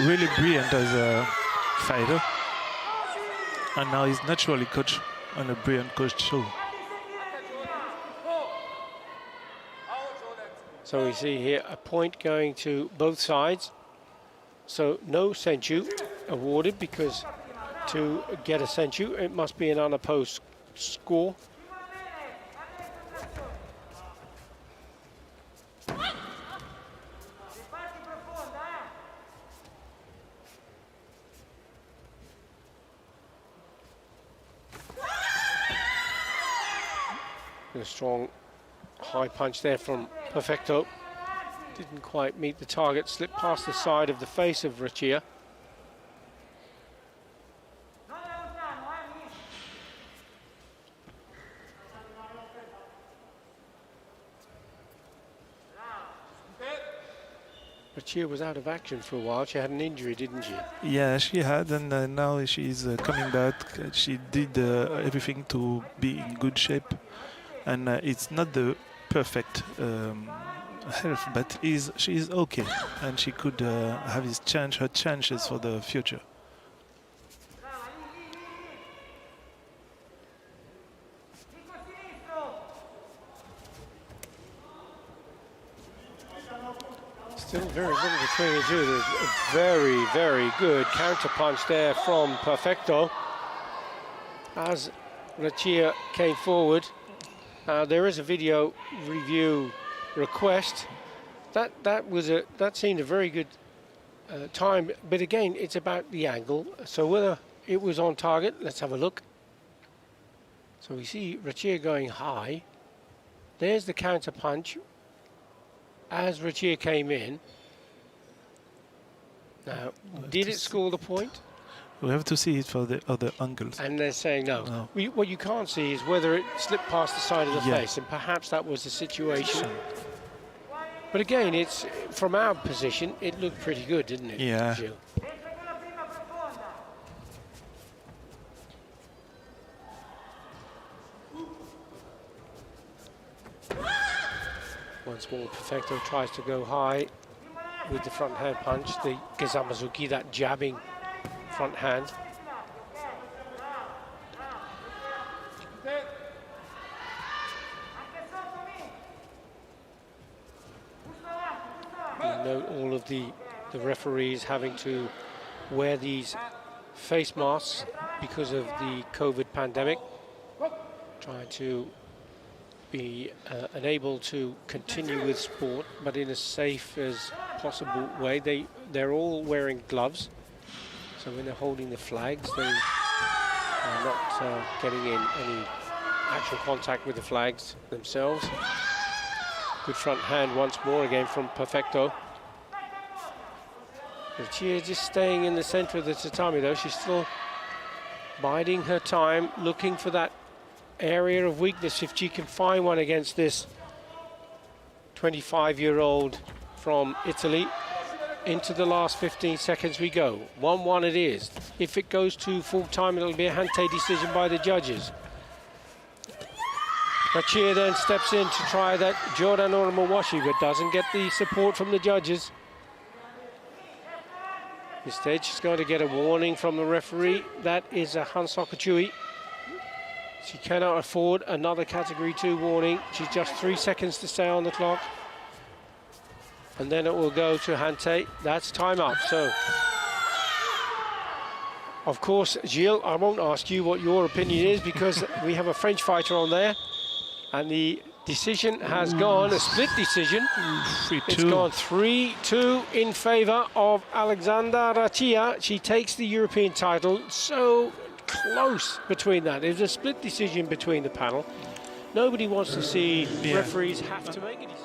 really brilliant as a fighter. And now he's naturally coach and a brilliant coach too. So we see here a point going to both sides. So no senju awarded, because to get a senju it must be an unopposed score. A strong high punch there from Perfecto. Didn't quite meet the target, slipped past the side of the face of Rachia. Rachia was out of action for a while. She had an injury, didn't she? Yeah, she had, and now she's coming back. She did everything to be in good shape. And it's not the perfect health, but she is okay, and she could have her chances for the future. Still very little between the two. There's a very, very good counter punch there from Perfecto as Rachia came forward. There is a video review request. That seemed a very good time, but again, it's about the angle. So whether it was on target, let's have a look. So we see Rachia going high. There's the counter punch as Rachia came in. Now, did it score the point? We have to see it for the other angles. And they're saying no. What you can't see is whether it slipped past the side of the face, and perhaps that was the situation. But again, it's from our position, it looked pretty good, didn't it? Yeah. Gilles? Once more, Perfecto tries to go high with the front hand punch, the Gazamazuki, that jabbing front hand. You note all of the referees having to wear these face masks because of the COVID pandemic, trying to be unable to continue with sport, but in as safe as possible way. They're all wearing gloves. So when they're holding the flags, they are not getting in any actual contact with the flags themselves. Good front hand once more again from Perfecto. Rachia just staying in the center of the tatami though. She's still biding her time, looking for that area of weakness if she can find one against this 25-year-old from Italy. Into the last 15 seconds we go. 1-1 it is. If it goes to full time, it'll be a Hante decision by the judges. Rachia then steps in to try that Jordan Oromawashi, but doesn't get the support from the judges. Instead, she's going to get a warning from the referee. That is a Hansokachui. She cannot afford another Category 2 warning. She's just 3 seconds to stay on the clock. And then it will go to Hante. That's time up. So, of course, Gilles, I won't ask you what your opinion is because we have a French fighter on there. And the decision has gone, a split decision. 3-2. It's gone 3-2 in favor of Alexandra Rachia. She takes the European title. So close between that. It was a split decision between the panel. Nobody wants to see referees have to make a decision.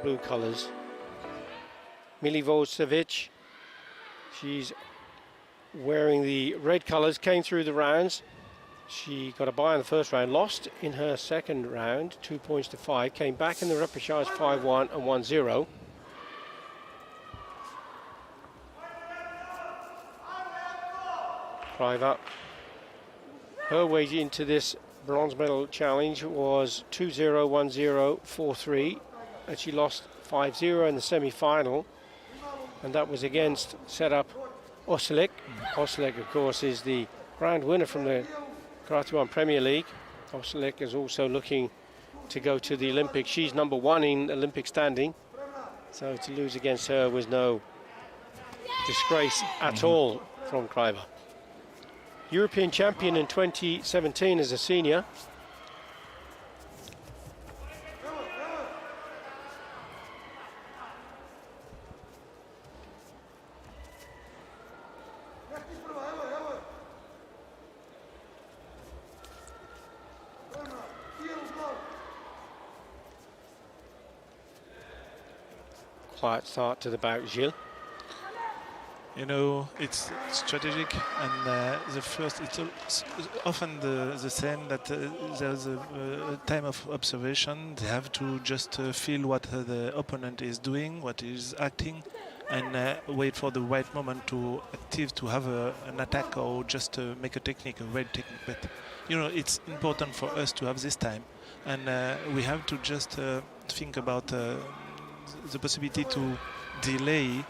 blue colours. Milivojevic, she's wearing the red colours, came through the rounds. She got a bye in the first round, lost in her second round, 2 points to 5, came back in the repechage 5-1 and 1-0. Krajva, her way into this bronze medal challenge was 2-0, 1-0, 4-3, and she lost 5-0 in the semi-final, and that was against setup Oselek. Oselek, of course, is the grand winner from the Karate One Premier League. Oselek is also looking to go to the Olympics. She's number 1 in Olympic standing, so to lose against her was no disgrace at all from Krajva. European champion in 2017 as a senior. Quiet start to the bout, Gilles. You know, it's strategic, and it's often the same that there's a time of observation. They have to just feel what the opponent is doing, what is acting, and wait for the right moment to have an attack or just make a technique, a red technique. But you know, it's important for us to have this time, and we have to just think about the possibility to delay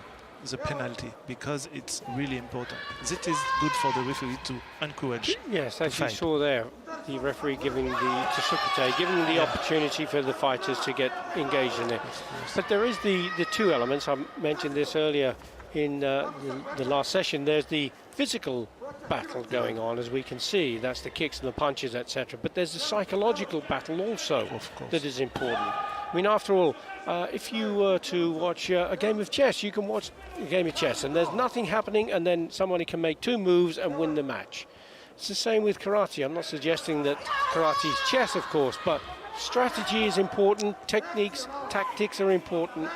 the penalty, because it's really important. It is good for the referee to encourage. Yes, as you saw there, the referee giving the opportunity for the fighters to get engaged in it. But there is the two elements. I mentioned this earlier in the last session. There's the physical battle going on, as we can see. That's the kicks and the punches, etc. But there's a psychological battle also that is important. I mean, after all, if you were to watch a game of chess, you can watch a game of chess and there's nothing happening, and then somebody can make 2 moves and win the match. It's the same with karate. I'm not suggesting that karate is chess, of course, but strategy is important, techniques, tactics are important,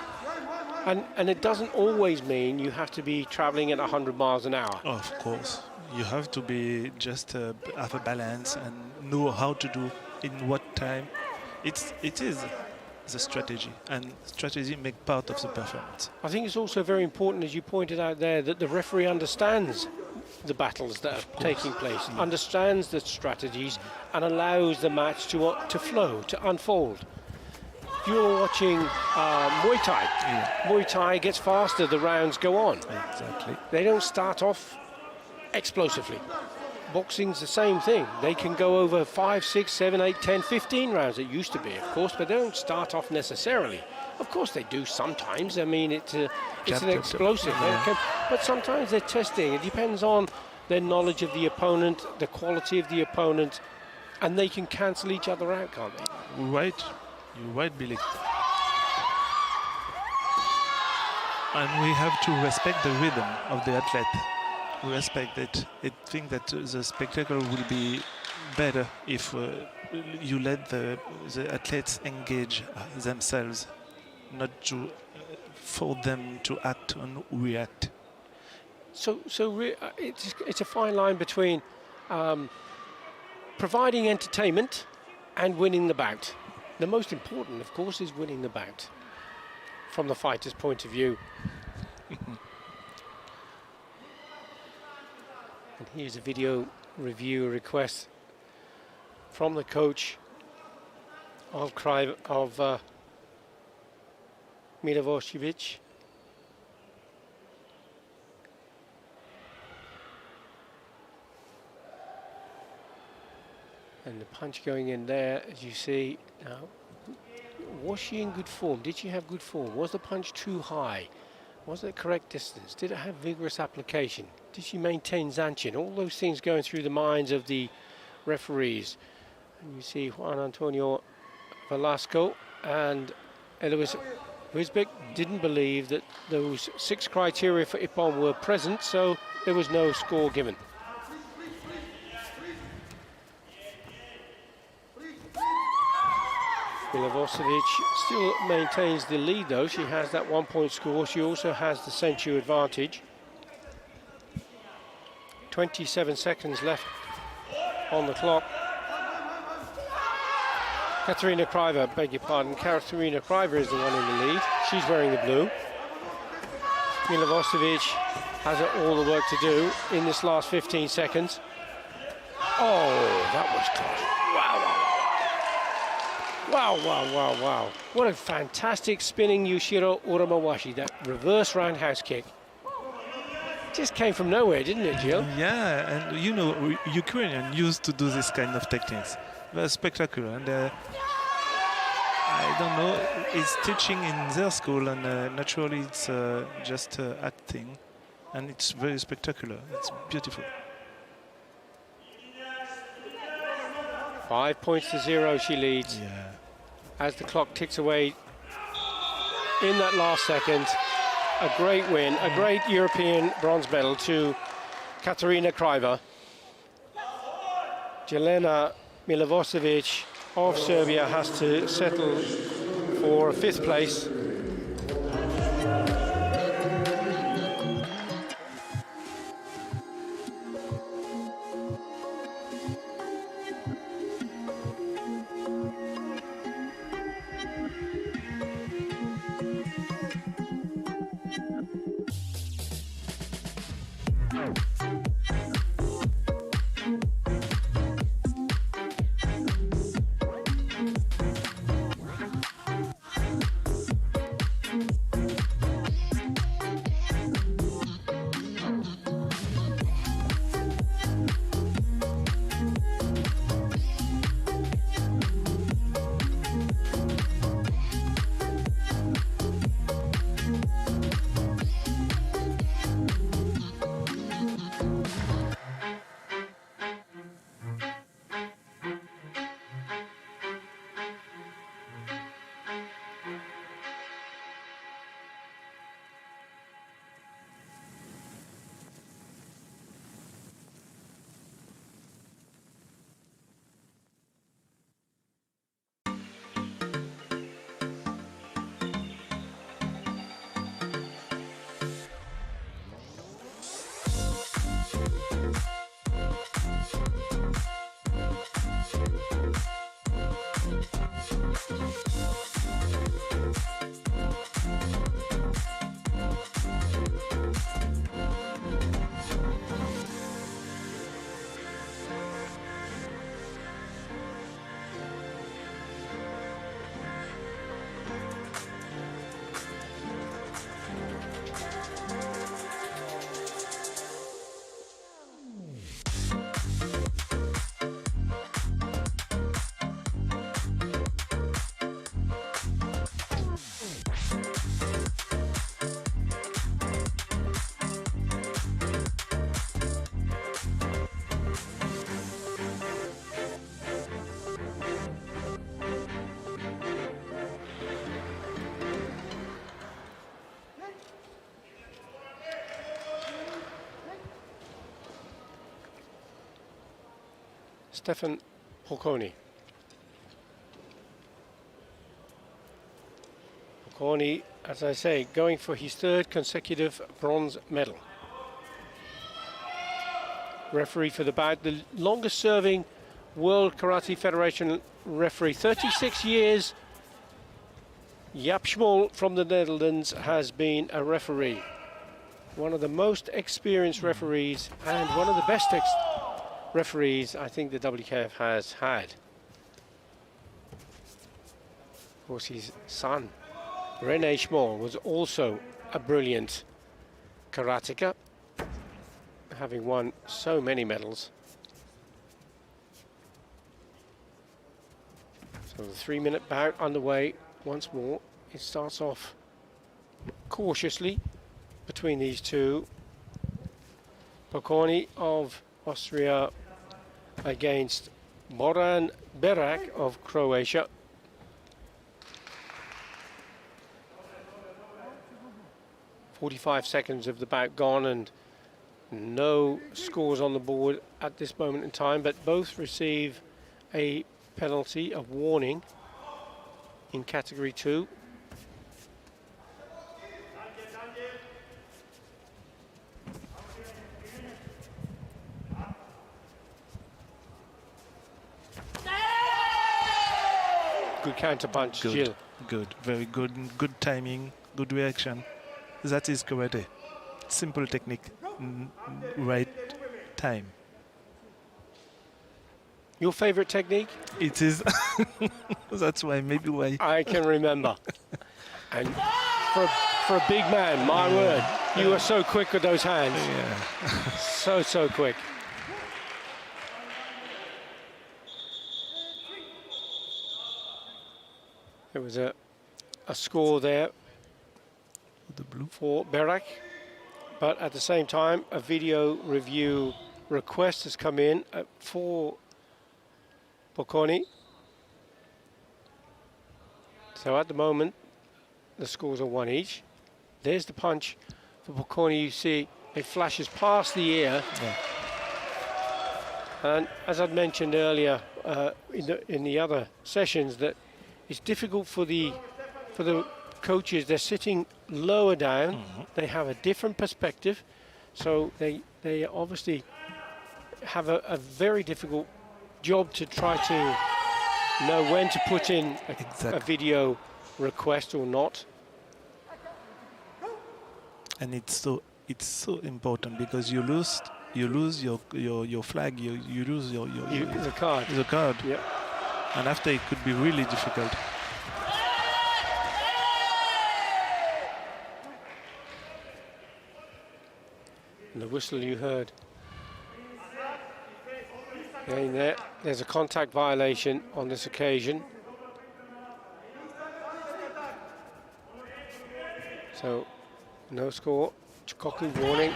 and it doesn't always mean you have to be traveling at 100 miles an hour. Of course. You have to be just have a balance and know how to do in what time. It is the strategy, and strategy make part of the performance. I think it's also very important, as you pointed out there, that the referee understands the battles that are taking place, understands the strategies, and allows the match to flow, to unfold. If you're watching Muay Thai, Muay Thai gets faster, the rounds go on. Exactly. They don't start off explosively. Boxing's the same thing. They can go over 5, 6, 7, 8, 10, 15 rounds. It used to be, of course, but they don't start off necessarily. Of course they do sometimes. I mean, it's an explosive. But sometimes they're testing. It depends on their knowledge of the opponent, the quality of the opponent, and they can cancel each other out, can't they? Right. You're right, Billy. And we have to respect the rhythm of the athlete. We respect it. I think that the spectacle will be better if you let the athletes engage themselves, not to for them to act and react. So it's a fine line between providing entertainment and winning the bout. The most important, of course, is winning the bout from the fighter's point of view. And here's a video review request from the coach of Milivojevic. And the punch going in there, as you see. Now, was she in good form? Did she have good form? Was the punch too high? Was it the correct distance? Did it have vigorous application? Did she maintain Zanchin? All those things going through the minds of the referees. And you see Juan Antonio Velasco and Eloise Wisbeck didn't believe that those 6 criteria for Ippon were present, so there was no score given. Milovosevic still maintains the lead though. She has that 1-point score. She also has the century advantage. 27 seconds left on the clock. Katerina Kriver, beg your pardon. Katerina Kriver is the one in the lead. She's wearing the blue. Milovosevic has all the work to do in this last 15 seconds. Oh, that was close. Wow, wow, wow, wow, wow. What a fantastic spinning Yushiro Uramawashi, that reverse roundhouse kick. Just came from nowhere, didn't it, Jill? Yeah, and you know, Ukrainians used to do this kind of techniques. Very spectacular, and I don't know, it's teaching in their school, and naturally it's just acting, and it's very spectacular. It's beautiful. 5 points to 0 she leads. Yeah. As the clock ticks away in that last second. A great win, a great European bronze medal to Katerina Kriver. Jelena Milovosevic of Serbia has to settle for 5th place. Stefan Pocconi. Pocconi, as I say, going for his 3rd consecutive bronze medal. Referee for the bout, the longest serving World Karate Federation referee, 36 years. Jaap Schmol from the Netherlands has been a referee. One of the most experienced referees and one of the best referees I think the WKF has had. Of course, his son, René Schmol, was also a brilliant karateka, having won so many medals. So the 3-minute bout underway once more. It starts off cautiously between these two. Pocconi of Austria against Moran Berak of Croatia. "45 seconds of the bout gone and no scores on the board at this moment in time, but both receive a penalty, a warning. in category 2. Good counter punch, Good, Gilles. good, very good, good timing, good reaction. That is karate. Simple technique, right time. Your favorite technique? It is. That's why, maybe why. I can remember. And for a big man, my word, you were so quick with those hands. Yeah. So quick. There was a score there The blue. for Berak, but at the same time, a video review request has come in for Bocconi. So at the moment, the scores are 1 each. There's the punch for Bocconi. You see it flashes past the ear. Yeah. And as I'd mentioned earlier in the other sessions, that it's difficult for the coaches. They're sitting lower down. They have a different perspective, so they obviously have a very difficult job to try to know when to put in a video request or not. And it's so important, because you lose your flag, you lose The card. the card. Yep. And after it could be really difficult. And the whistle you heard. Again, there's a contact violation on this occasion. So, no score. Chikoku warning.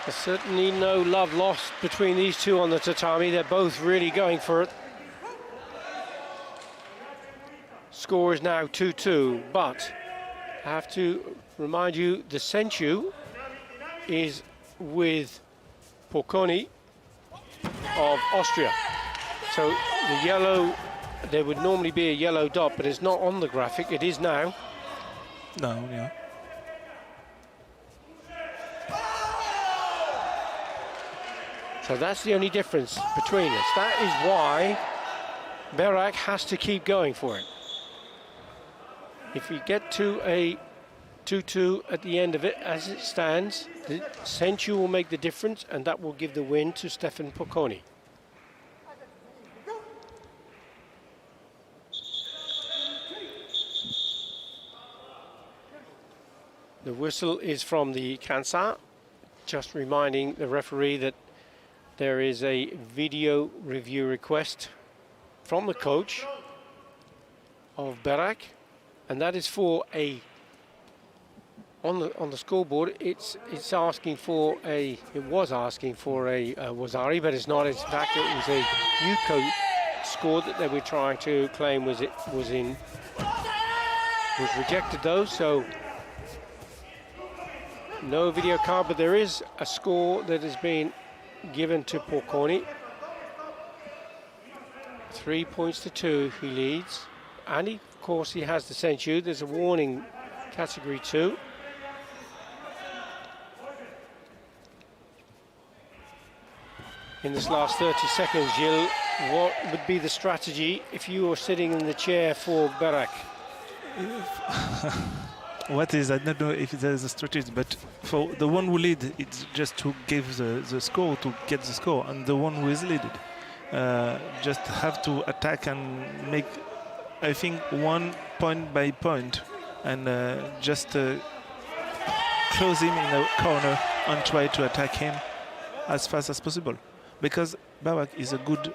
There's certainly no love lost between these two on the tatami. They're both really going for it. Score is now 2-2, but I have to remind you, the Senchu is with Bocconi of Austria. So the yellow, there would normally be a yellow dot, but it's not on the graphic. It is now. No, yeah. So that's the only difference between us. That is why Berak has to keep going for it. If we get to a 2-2 at the end of it, as it stands, the Senchu will make the difference, and that will give the win to Stefan Bocconi. The whistle is from the Kansa, just reminding the referee that there is a video review request from the coach of Berak, and that is for a on the scoreboard. It was asking for a Wazari, but it's not. In fact, it was a Yuko score that they were trying to claim was rejected though. So no video card, but there is a score that has been given to Bocconi. 3 points to 2, he leads. And of course, he has the Senchu. There's a warning, category 2. In this last 30 seconds, Gilles, what would be the strategy if you were sitting in the chair for Berak? What is, I don't know if there's a strategy, but for the one who lead, it's just to give the score, to get the score, and the one who is leaded just have to attack and make, I think, one point by point, and just close him in the corner and try to attack him as fast as possible. Because Berak is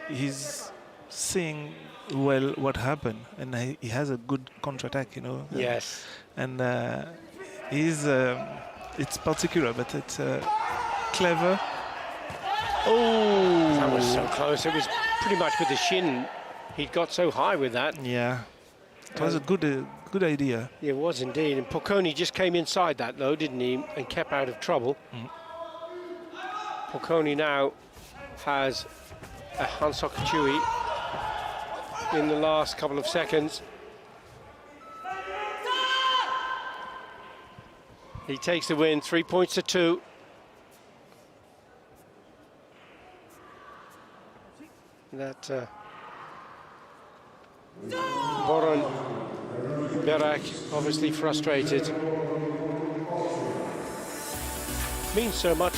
he's seeing well what happened, and he has a good counter-attack, you know. Yes. And it's particular, but it's clever. Oh! That was so close. It was pretty much with the shin. He got so high with that. Yeah. It was a good idea. It was indeed. And Bocconi just came inside that, though, didn't he? And kept out of trouble. Bocconi now has Hansok Chui in the last couple of seconds. He takes the win, 3 points to 2. That Boron Berak, obviously frustrated. Means so much.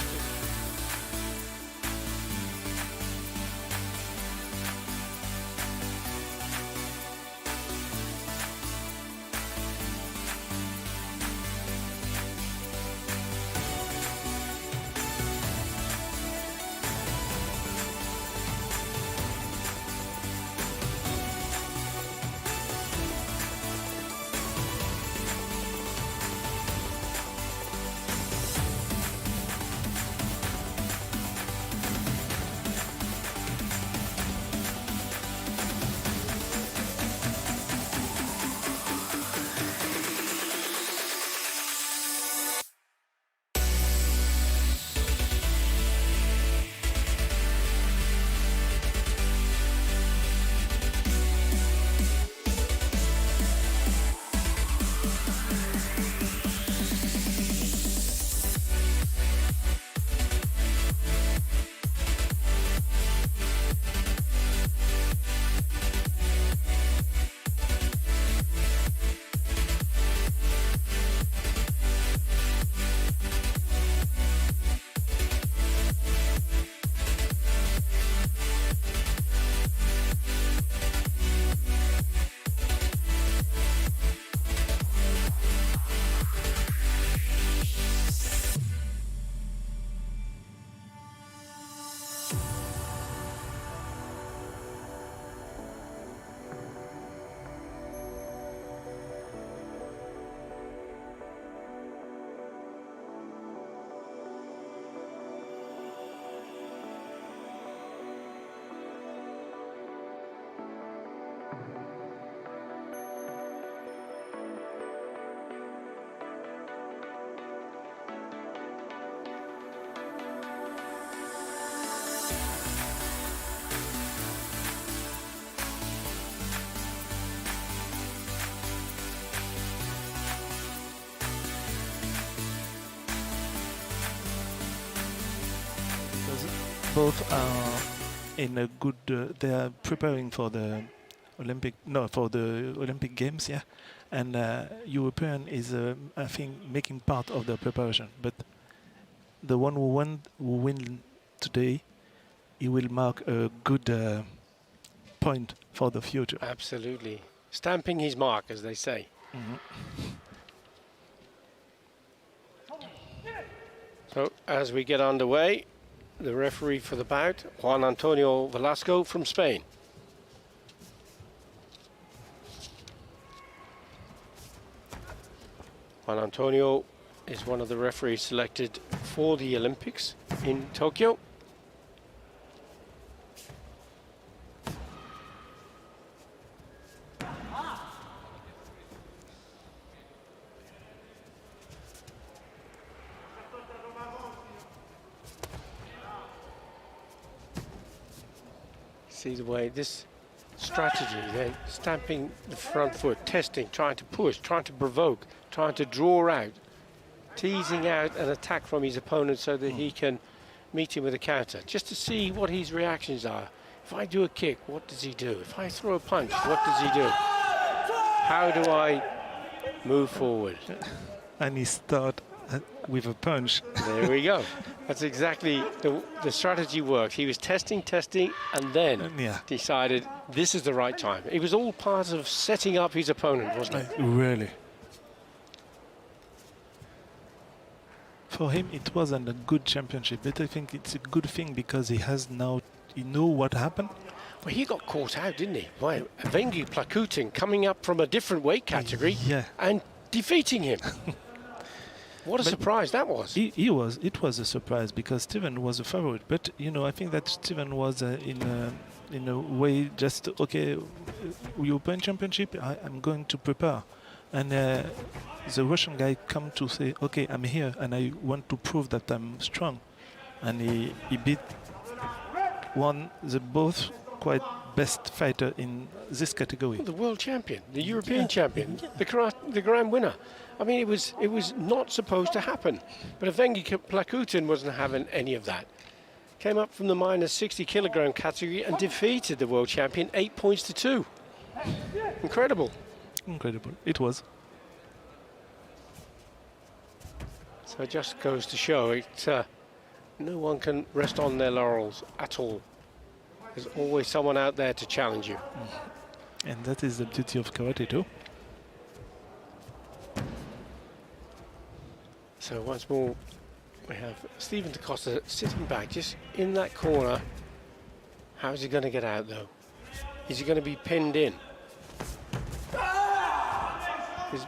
Both are in a good. They are preparing for the Olympic Games, yeah. And European is, I think, making part of the preparation. But the one who win today, he will mark a good point for the future. Absolutely. Stamping his mark, as they say. Mm-hmm. So, as we get underway, the referee for the bout, Juan Antonio Velasco from Spain. Juan Antonio is one of the referees selected for the Olympics in Tokyo. See the way this strategy, then stamping the front foot, testing, trying to push, trying to provoke, trying to draw out, teasing out an attack from his opponent so that he can meet him with a counter, just to see what his reactions are. If I do a kick, what does he do? If I throw a punch, what does he do? How do I move forward? And he start with a punch. There we go. That's exactly the strategy worked. He was testing, and then decided this is the right time. It was all part of setting up his opponent, wasn't it? Really. For him, it wasn't a good championship, but I think it's a good thing because he know what happened. Well, he got caught out, didn't he? By Vengi Plakutin coming up from a different weight category and defeating him. What a surprise that was. It was a surprise because Steven was a favorite. But, I think that Steven was in a way just, okay, European Championship, I'm going to prepare. And the Russian guy come to say, okay, I'm here and I want to prove that I'm strong. And he beat won the both quite best fighter in this category. The world champion, the European champion, the grand winner. I mean, it was not supposed to happen. But Evengi Plakutin wasn't having any of that. Came up from the minus 60 kilogram category and defeated the world champion 8 points to 2. Incredible. Incredible. It was. So it just goes to show it. No one can rest on their laurels at all. There's always someone out there to challenge you. And that is the beauty of karate too. So once more, we have Stephen DaCosta sitting back just in that corner. How is he going to get out though? Is he going to be pinned in? Is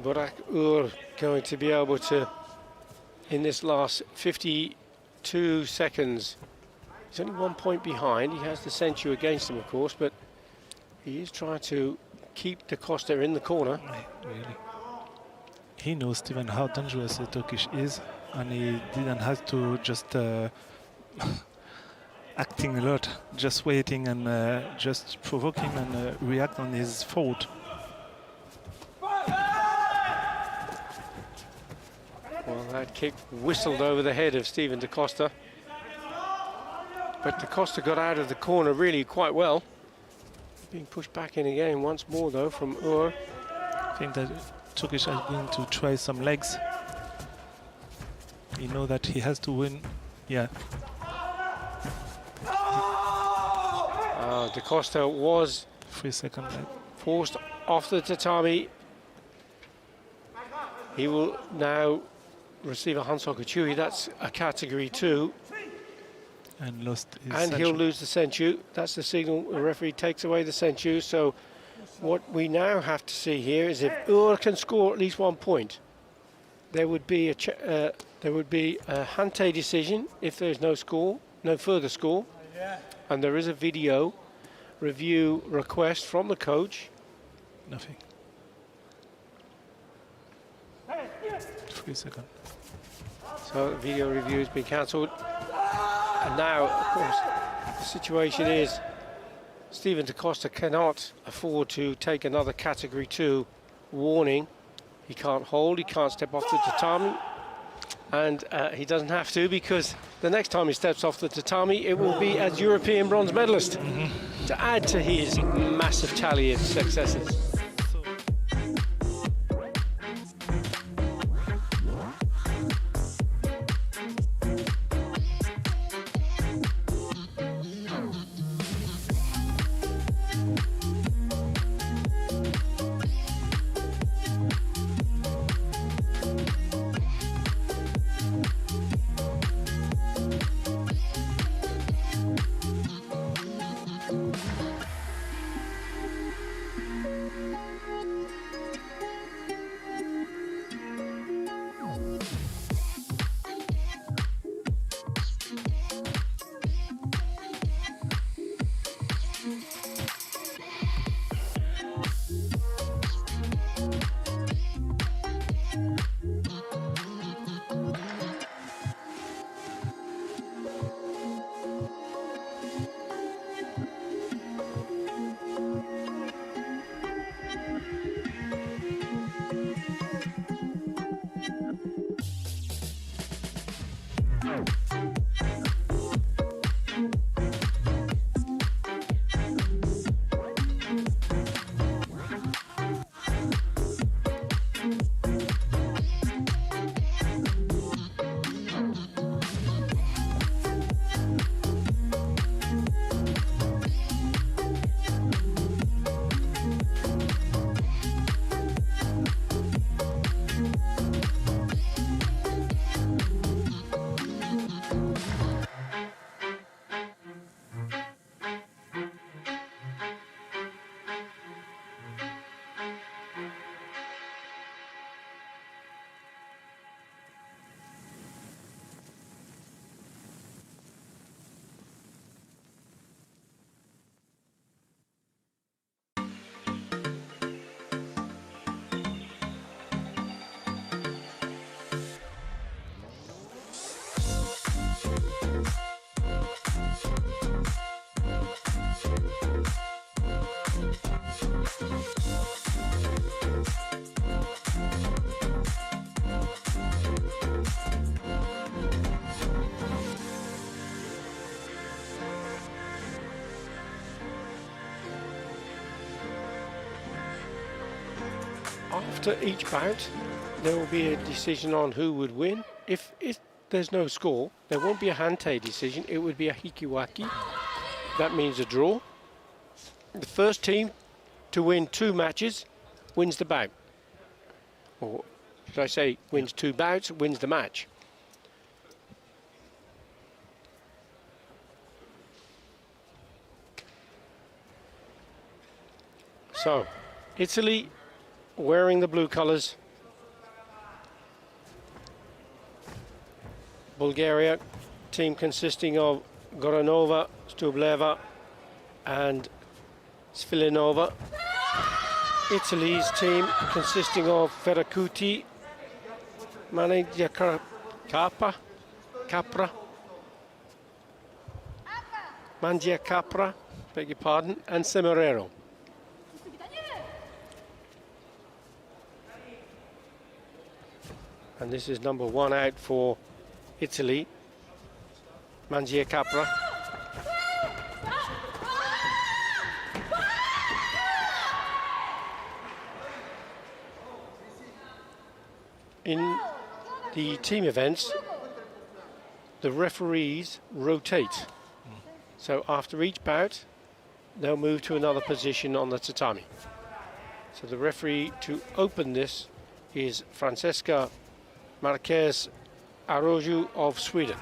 Burak Ur going to be able to, in this last 52 seconds, he's only 1 point behind. He has the Senchu against him, of course, but he is trying to keep DaCosta in the corner. Really. He knows Stephen how dangerous the Turkish is, and he didn't have to just acting alert, just waiting and just provoke him and react on his fault. Well, that kick whistled over the head of Stephen DaCosta. But DaCosta got out of the corner really quite well. Being pushed back in again once more though from Ur. I think that Turkish is going to try some legs. You know that he has to win. Yeah. DaCosta was 3 seconds left. forced off the tatami. He will now receive a Hansoku Chui. That's a category 2. And lost his And he'll Senchu. lose the Senchu. That's the signal. The referee takes away the Senchu. So what we now have to see here is if Ur can score at least 1 point, there would be a Hante decision if there's no score, no further score. And there is a video review request from the coach. Nothing. 3 seconds. So the video review has been cancelled. And now, of course, the situation is Stephen DaCosta cannot afford to take another category 2 warning. He can't hold, he can't step off the tatami. And he doesn't have to, because the next time he steps off the tatami, it will be as European bronze medalist to add to his massive tally of successes. After each bout, there will be a decision on who would win. If there's no score, there won't be a hantei decision. It would be a hikiwaki. That means a draw. The first team to win 2 matches wins the bout. Or should I say, wins 2 bouts, wins the match. So, Italy wearing the blue colours. Bulgaria, team consisting of Goranova, Stubleva and Svilinova. Italy's team consisting of Ferracuti, Mangia Capra, Mangia Capra, beg your pardon, and Semerero. And this is number 1 out for Italy, Mangia Capra. In the team events, the referees rotate. So after each bout, they'll move to another position on the tatami. So the referee to open this is Francesca Marquez Aroju of Sweden.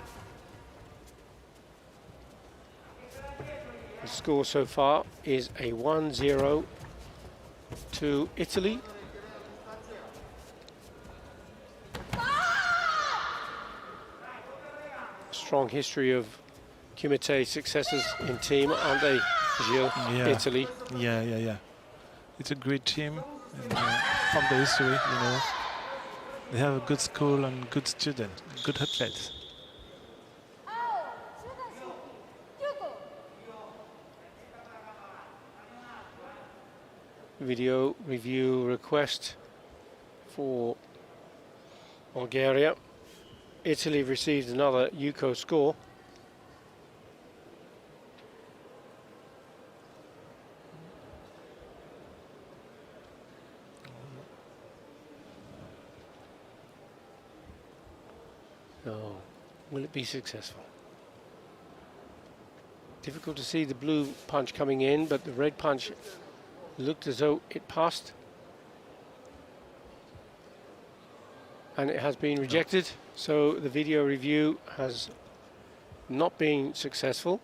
The score so far is a 1-0 to Italy. Strong history of Kumite successes in team, aren't they, Gilles? Yeah. Italy. Yeah. It's a great team, and from the history, you know, they have a good school and good students, good athletes. Video review request for Bulgaria. Italy received another Yuko score. Oh, will it be successful? Difficult to see the blue punch coming in, but the red punch looked as though it passed. And it has been rejected, so the video review has not been successful.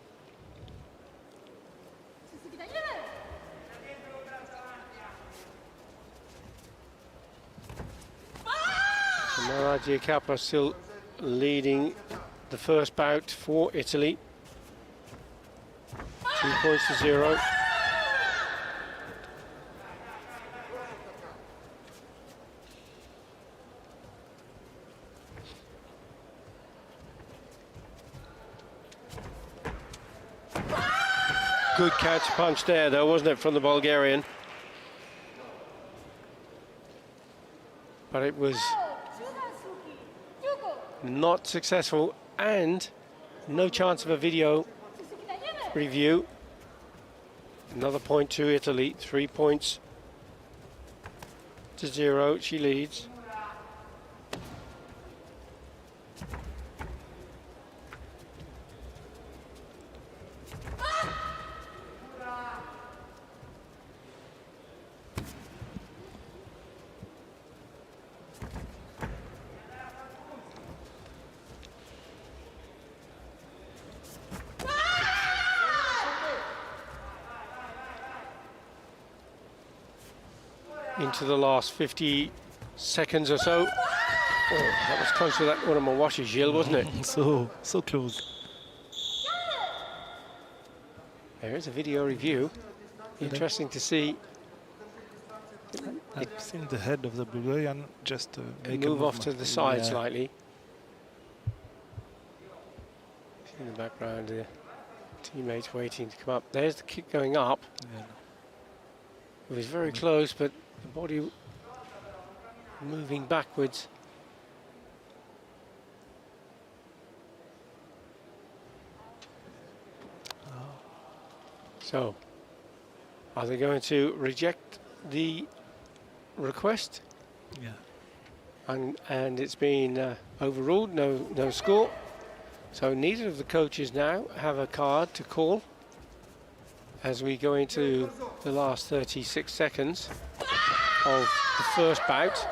So Mangia Capra still leading the first bout for Italy. 2 points to 0. Good catch punch there, though, wasn't it, from the Bulgarian? But it was not successful, and no chance of a video review. Another point to Italy, 3 points to 0. She leads. Into the last 50 seconds or so. Oh, that was close to that one of my washes, Gilles, wasn't it? So close. There is a video review. Interesting to see. I've seen the head of the Bulgarian just make Move a off to movement. the side Yeah. slightly. In the background, the teammates waiting to come up. There's the kick going up. Yeah. It was very close, but the body moving backwards. So, are they going to reject the request? Yeah. And it's been overruled, no score. So neither of the coaches now have a card to call as we go into the last 36 seconds of the first bout.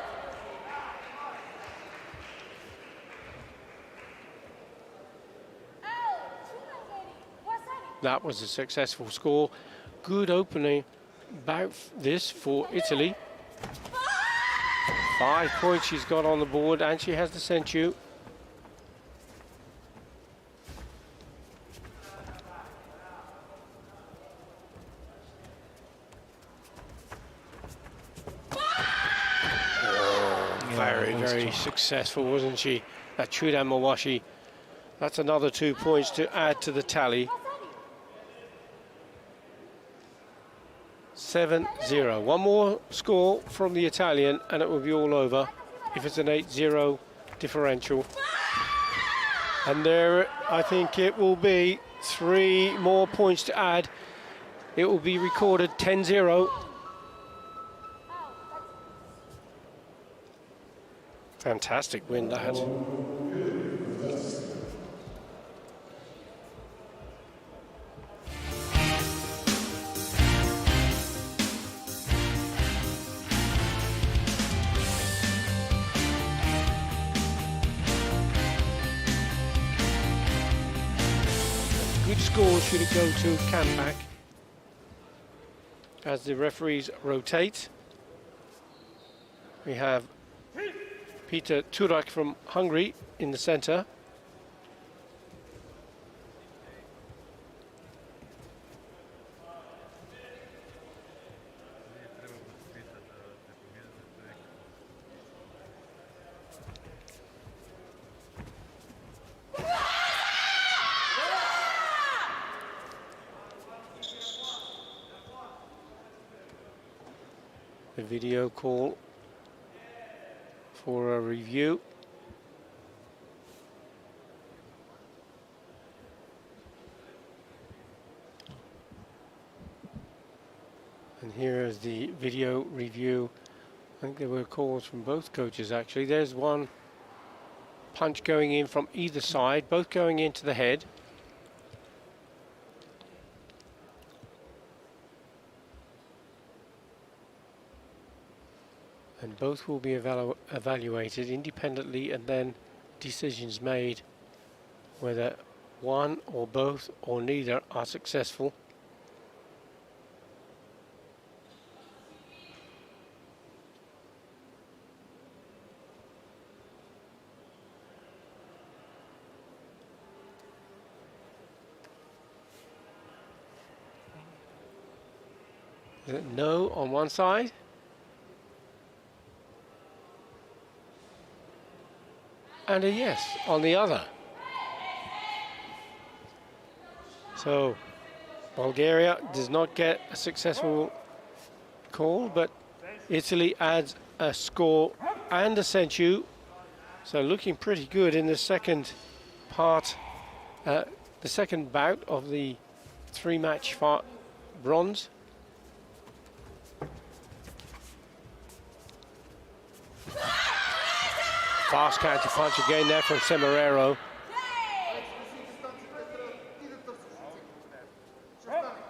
That was a successful score. Good opening bout this for Italy. 5 points she's got on the board, and she has the senchu. Very successful, wasn't she? That Chudan Mawashi. That's another 2 points to add to the tally. 7-0. One more score from the Italian and it will be all over if it's an 8-0 differential. And there, I think it will be 3 more points to add. It will be recorded 10-0. Fantastic win, that. Good score should it go to Kampak as the referees rotate. We have Peter Turak from Hungary in the centre. The video call for a review. And here is the video review. I think there were calls from both coaches actually. There's one punch going in from either side, both going into the head. And both will be evaluated independently and then decisions made whether one or both or neither are successful. Is it no on one side? And a yes on the other. So Bulgaria does not get a successful call, but Italy adds a score and a senchu. So looking pretty good in the second part, the second bout of the 3-match bronze. Fast counter punch again there from Semerero.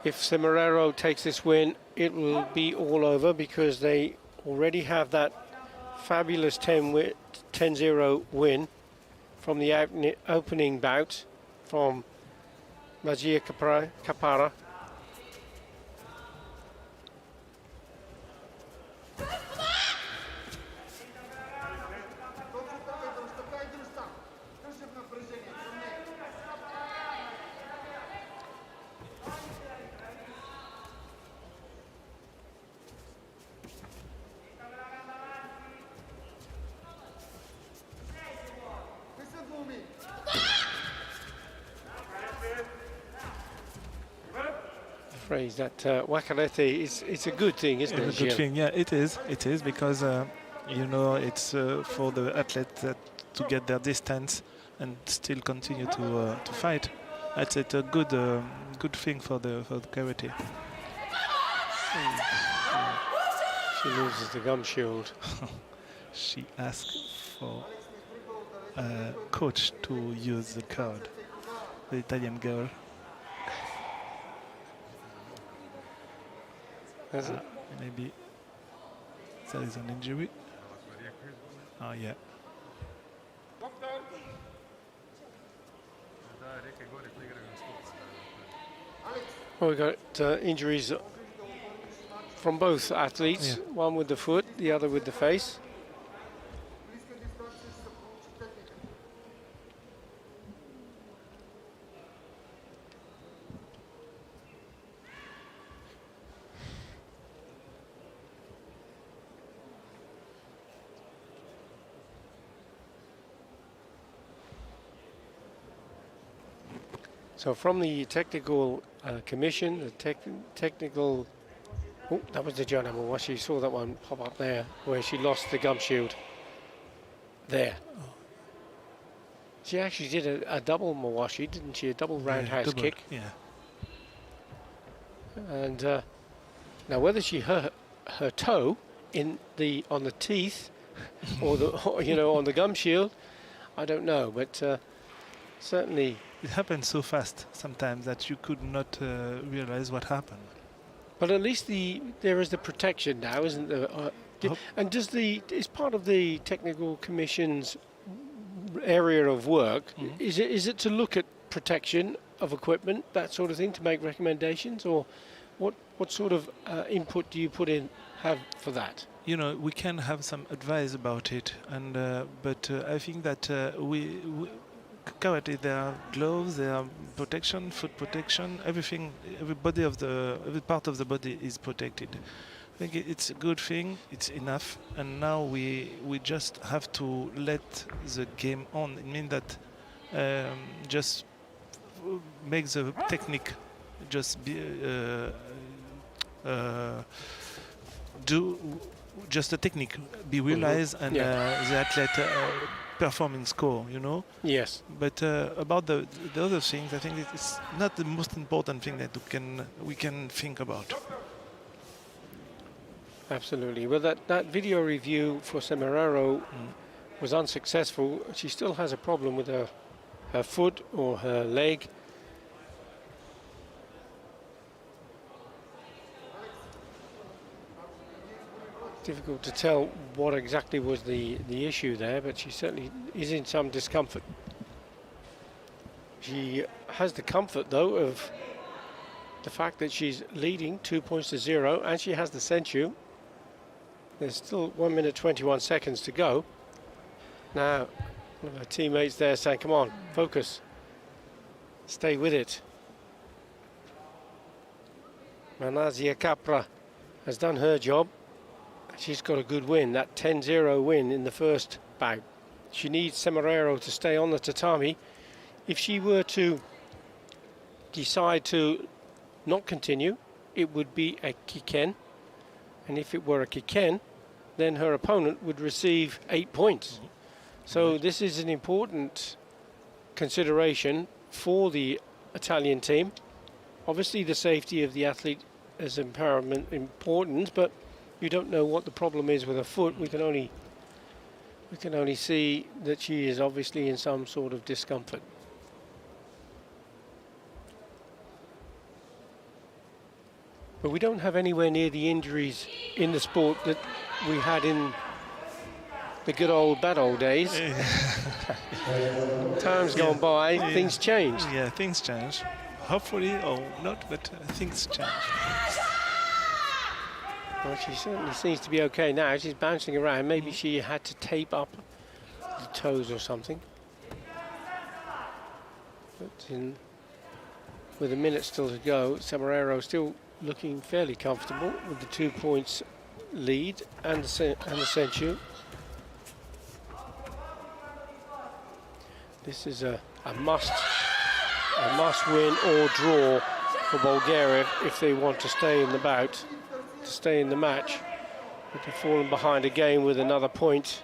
If Semerero takes this win, it will be all over because they already have that fabulous 10-0 win from the opening bout from Magia Capara. phrase that wakarete it's a good thing, isn't it? It's a good thing, yeah, it is. It is because you know it's for the athletes to get their distance and still continue to fight. It's a good thing for the karate. She loses the gum shield. She asked for a coach to use the card. The Italian girl. Maybe there is an injury. Oh yeah. Well, we got injuries from both athletes. Yeah. One with the foot, the other with the face. So from the technical commission, the technical... Oh, that was the Joanna Mawashi. Saw that one pop up there, where she lost the gum shield. There. Oh. She actually did a double Mawashi, didn't she? A double roundhouse kick. Yeah. And now whether she hurt her toe on the teeth or on the gum shield, I don't know, but certainly it happens so fast sometimes that you could not realize what happened. But at least there is the protection now, isn't there? And is part of the technical commission's area of work? Mm-hmm. Is it to look at protection of equipment, that sort of thing, to make recommendations, or what sort of input do you have for that? You know, we can have some advice about it, and but I think that we karate, there are gloves, there are protection, foot protection, everything, every part of the body is protected. I think it's a good thing, it's enough, and now we just have to let the game on. It means that just make the technique just be do just the technique be realized, and the athlete performing score, you know. Yes. But about the other things, I think it's not the most important thing that we can think about. Absolutely. Well, that video review for Semeraro was unsuccessful. She still has a problem with her foot or her leg. Difficult to tell what exactly was the issue there, but she certainly is in some discomfort. She has the comfort, though, of the fact that she's leading 2-0, and she has the senchu. There's still 1 minute 21 seconds to go. Now, one of her teammates there saying, come on, focus, stay with it. Manazia Capra has done her job. She's got a good win, that 10-0 win in the first bout. She needs Semeraro to stay on the tatami. If she were to decide to not continue, it would be a kiken. And if it were a kiken, then her opponent would receive 8 points. So this is an important consideration for the Italian team. Obviously the safety of the athlete is important, but you don't know what the problem is with her foot. We can only see that she is obviously in some sort of discomfort. But we don't have anywhere near the injuries in the sport that we had in the good old bad old days. Time's gone by, things change. Yeah, things change. Hopefully, or not, but things change. Well, she certainly seems to be okay now. She's bouncing around. Maybe she had to tape up the toes or something. But with a minute still to go, Semeraro still looking fairly comfortable with the 2 points lead and the senchu. This is a must win or draw for Bulgaria if they want to stay in the bout, to stay in the match. But they've fallen behind again with another point.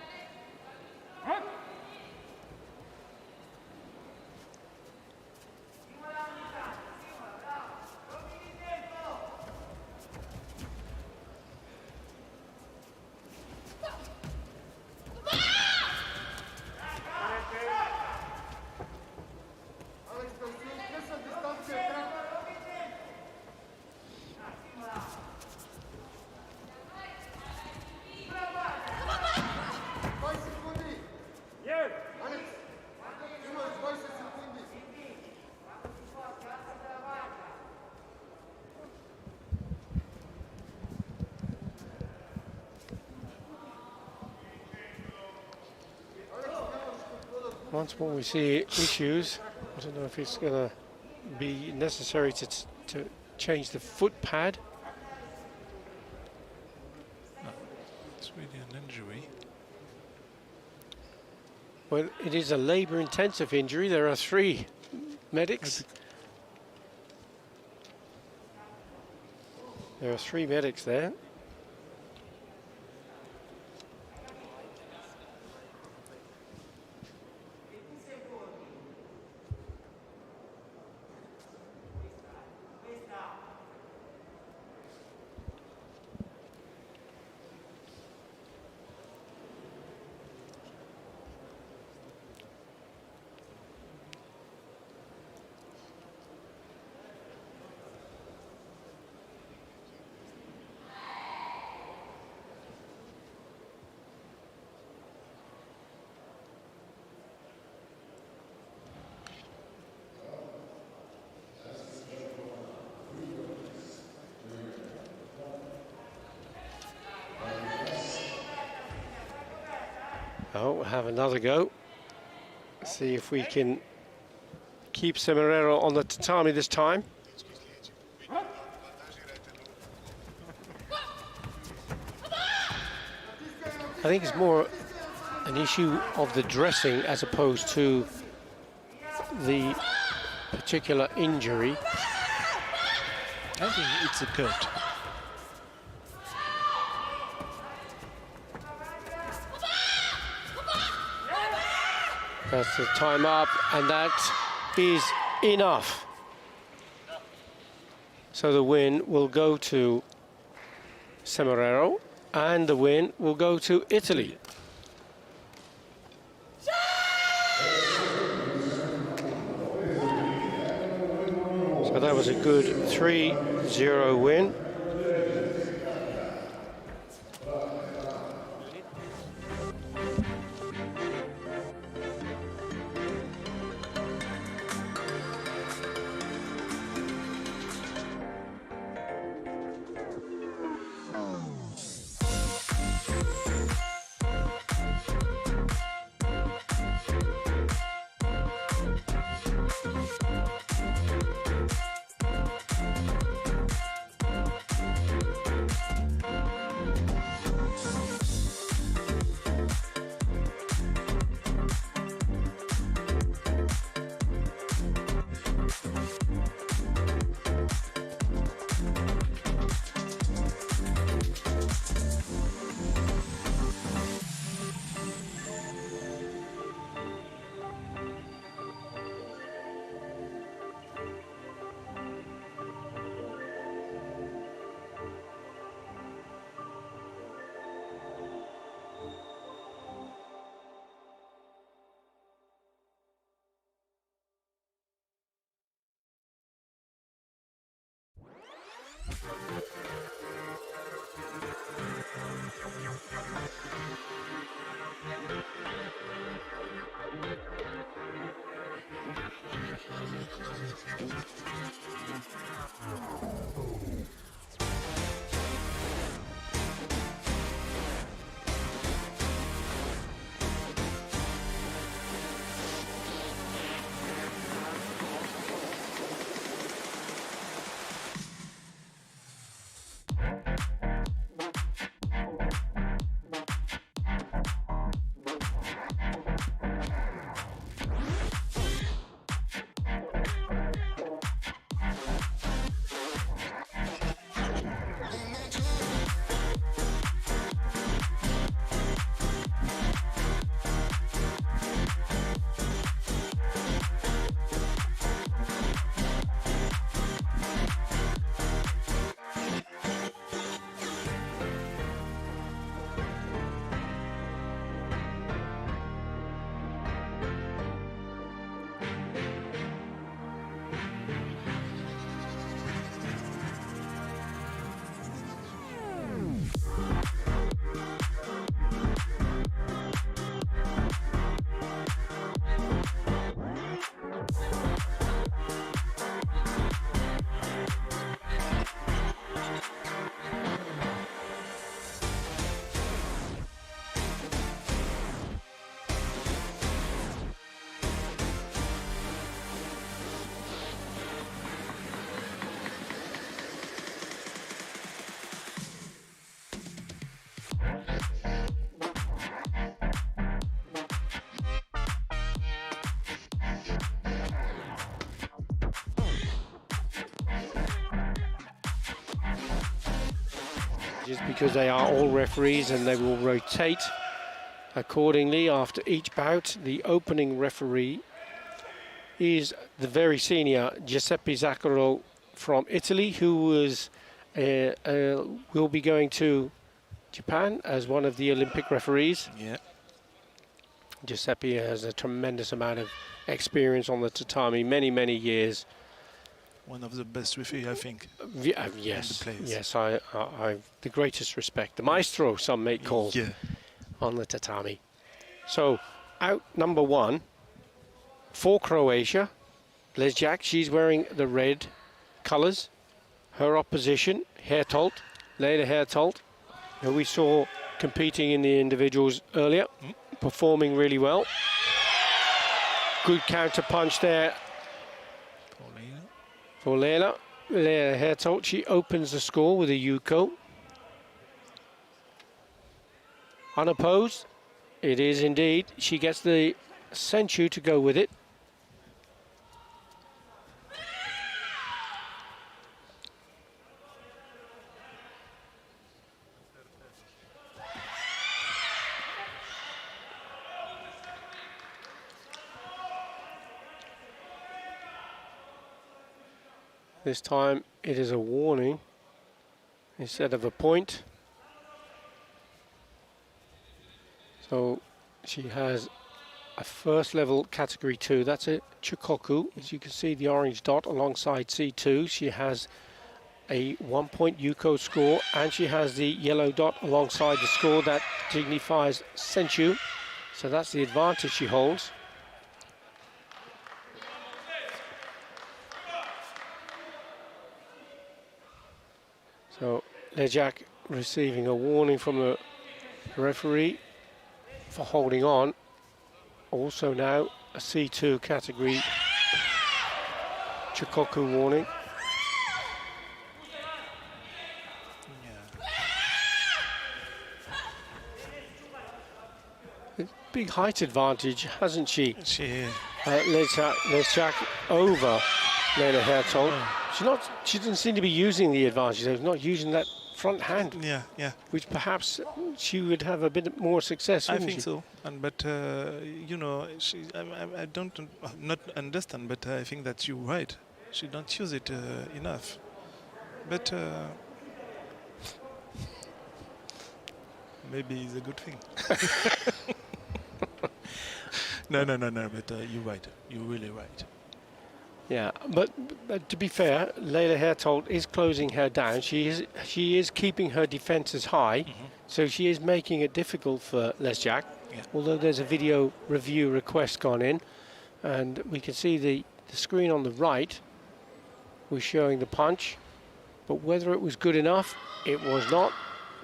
Once more we see issues. I don't know if it's going to be necessary to change the foot pad. No, it's really an injury. Well, it is a labour-intensive injury. There are 3 medics. There are 3 medics there. Oh, we'll have another go. See if we can keep Semerero on the tatami this time. I think it's more an issue of the dressing as opposed to the particular injury. I think it's a cut. That's the time up, and that is enough. So the win will go to Semerero, and the win will go to Italy. So that was a good 3-0 win. judges because they are all referees and they will rotate accordingly after each bout. The opening referee is the very senior Giuseppe Zaccaro from Italy, who will be going to Japan as one of the Olympic referees. Yeah. Giuseppe has a tremendous amount of experience on the tatami, many years. One of the best referees, I think. Yes, yes, I the greatest respect. The maestro, some may call, on the tatami. So, out number one for Croatia, Lesjak. She's wearing the red colours. Her opposition, Hertold, Leila Hertold, who we saw competing in the individuals earlier, performing really well. Good counter punch there for Leila. Leila Hertold, she opens the score with a Yuko. Unopposed, it is indeed. She gets the Senchu to go with it. This time it is a warning instead of a point. So she has a first level category 2. That's a Chikoku. As you can see, the orange dot alongside C2. She has a 1 point Yuko score, and she has the yellow dot alongside the score that signifies Senchu. So that's the advantage she holds. So Lesjak receiving a warning from the referee for holding on. Also now a C2 category Chikoku warning. Big height advantage, hasn't she? Lesjak over Leila Hertold. She doesn't seem to be using the advantage. She's not using that front hand. Which perhaps she would have a bit more success. I think so. But you know, I don't not understand. But I think that you're right. She don't use it enough. But maybe it's a good thing. No. But you're right. You're really right. Yeah, but to be fair, Leila Hertold is closing her down. She is keeping her defences high, so she is making it difficult for Lesjak. Although there's a video review request gone in, and we can see the screen on the right was showing the punch, but whether it was good enough, it was not.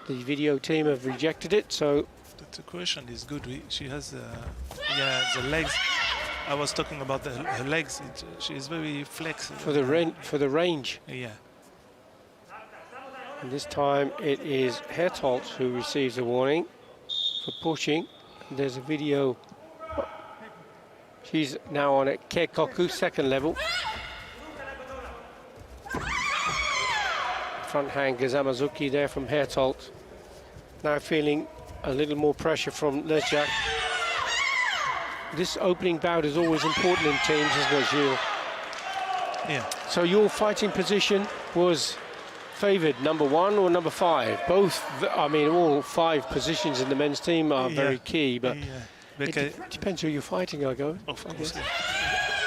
The video team have rejected it. So the question is good. She has the legs. I was talking about her legs. She is very flexible. For the range. Yeah. And this time it is Hertold who receives a warning for pushing. There's a video. She's now on a Keikoku, second level. Front hand Gazamazuki there from Hertold. Now feeling a little more pressure from Lesjak. This opening bout is always important in teams, isn't it, Gilles? Yeah. So your fighting position was favoured, number 1 or number 5? Both, I mean, all 5 positions in the men's team are very key, but it depends who you're fighting, I go. Of course.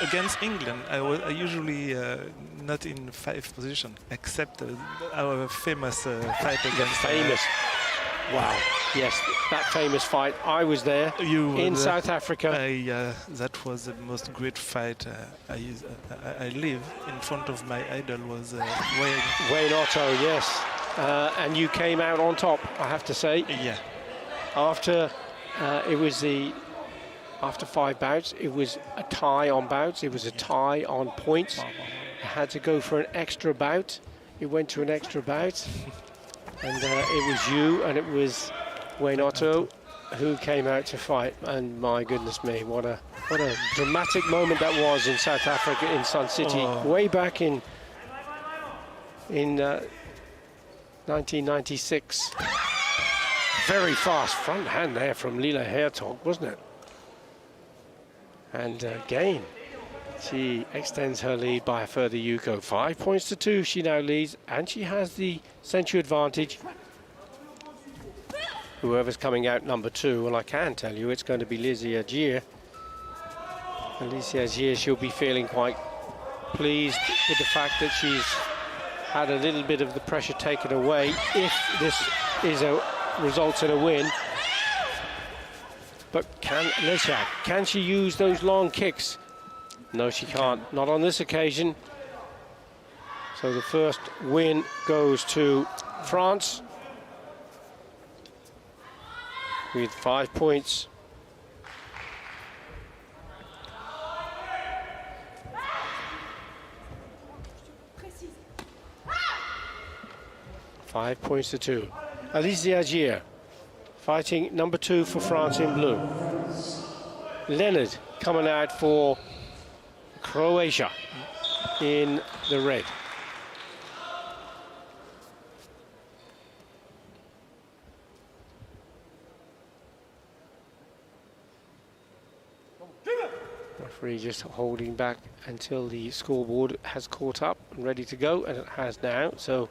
Against England, I usually not in 5 position, except our famous fight against... Wow, yes, that famous fight. I was there in South Africa. That was the most great fight. I live in front of my idol was Wayne Otto, yes. And you came out on top, I have to say. Yeah. After after 5 bouts, it was a tie on bouts. It was a tie on points. I had to go for an extra bout. It went to an extra bout. And it was you and it was Wayne Otto who came out to fight. And my goodness me, what a dramatic moment that was in South Africa, in Sun City, way back in 1996. Very fast front hand there from Lila Hertog, wasn't it? And again, she extends her lead by a further Yuko. 5 points to 2 she now leads, and she has the Senchu advantage. Whoever's coming out number 2, well, I can tell you it's going to be Lizzie Agier. And Lizzie Agier, she'll be feeling quite pleased with the fact that she's had a little bit of the pressure taken away if this results in a win. But can she use those long kicks? No, she can't. Not on this occasion. So the first win goes to France with 5 points. Five points to 2. Alicia Agier fighting number 2 for France in blue. Leonard coming out for Croatia in the red. Referee just holding back until the scoreboard has caught up and ready to go, and it has now, so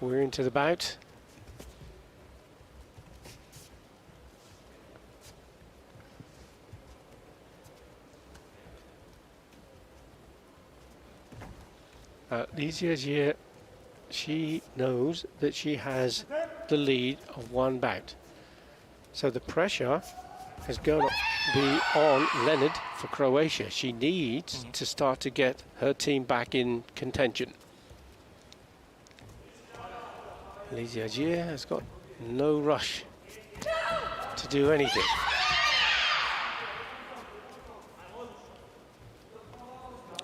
we're into the bout. Lizzie Agier, she knows that she has the lead of one bout. So the pressure is going to be on Leonard for Croatia. She needs to start to get her team back in contention. Lizzie Agier has got no rush to do anything.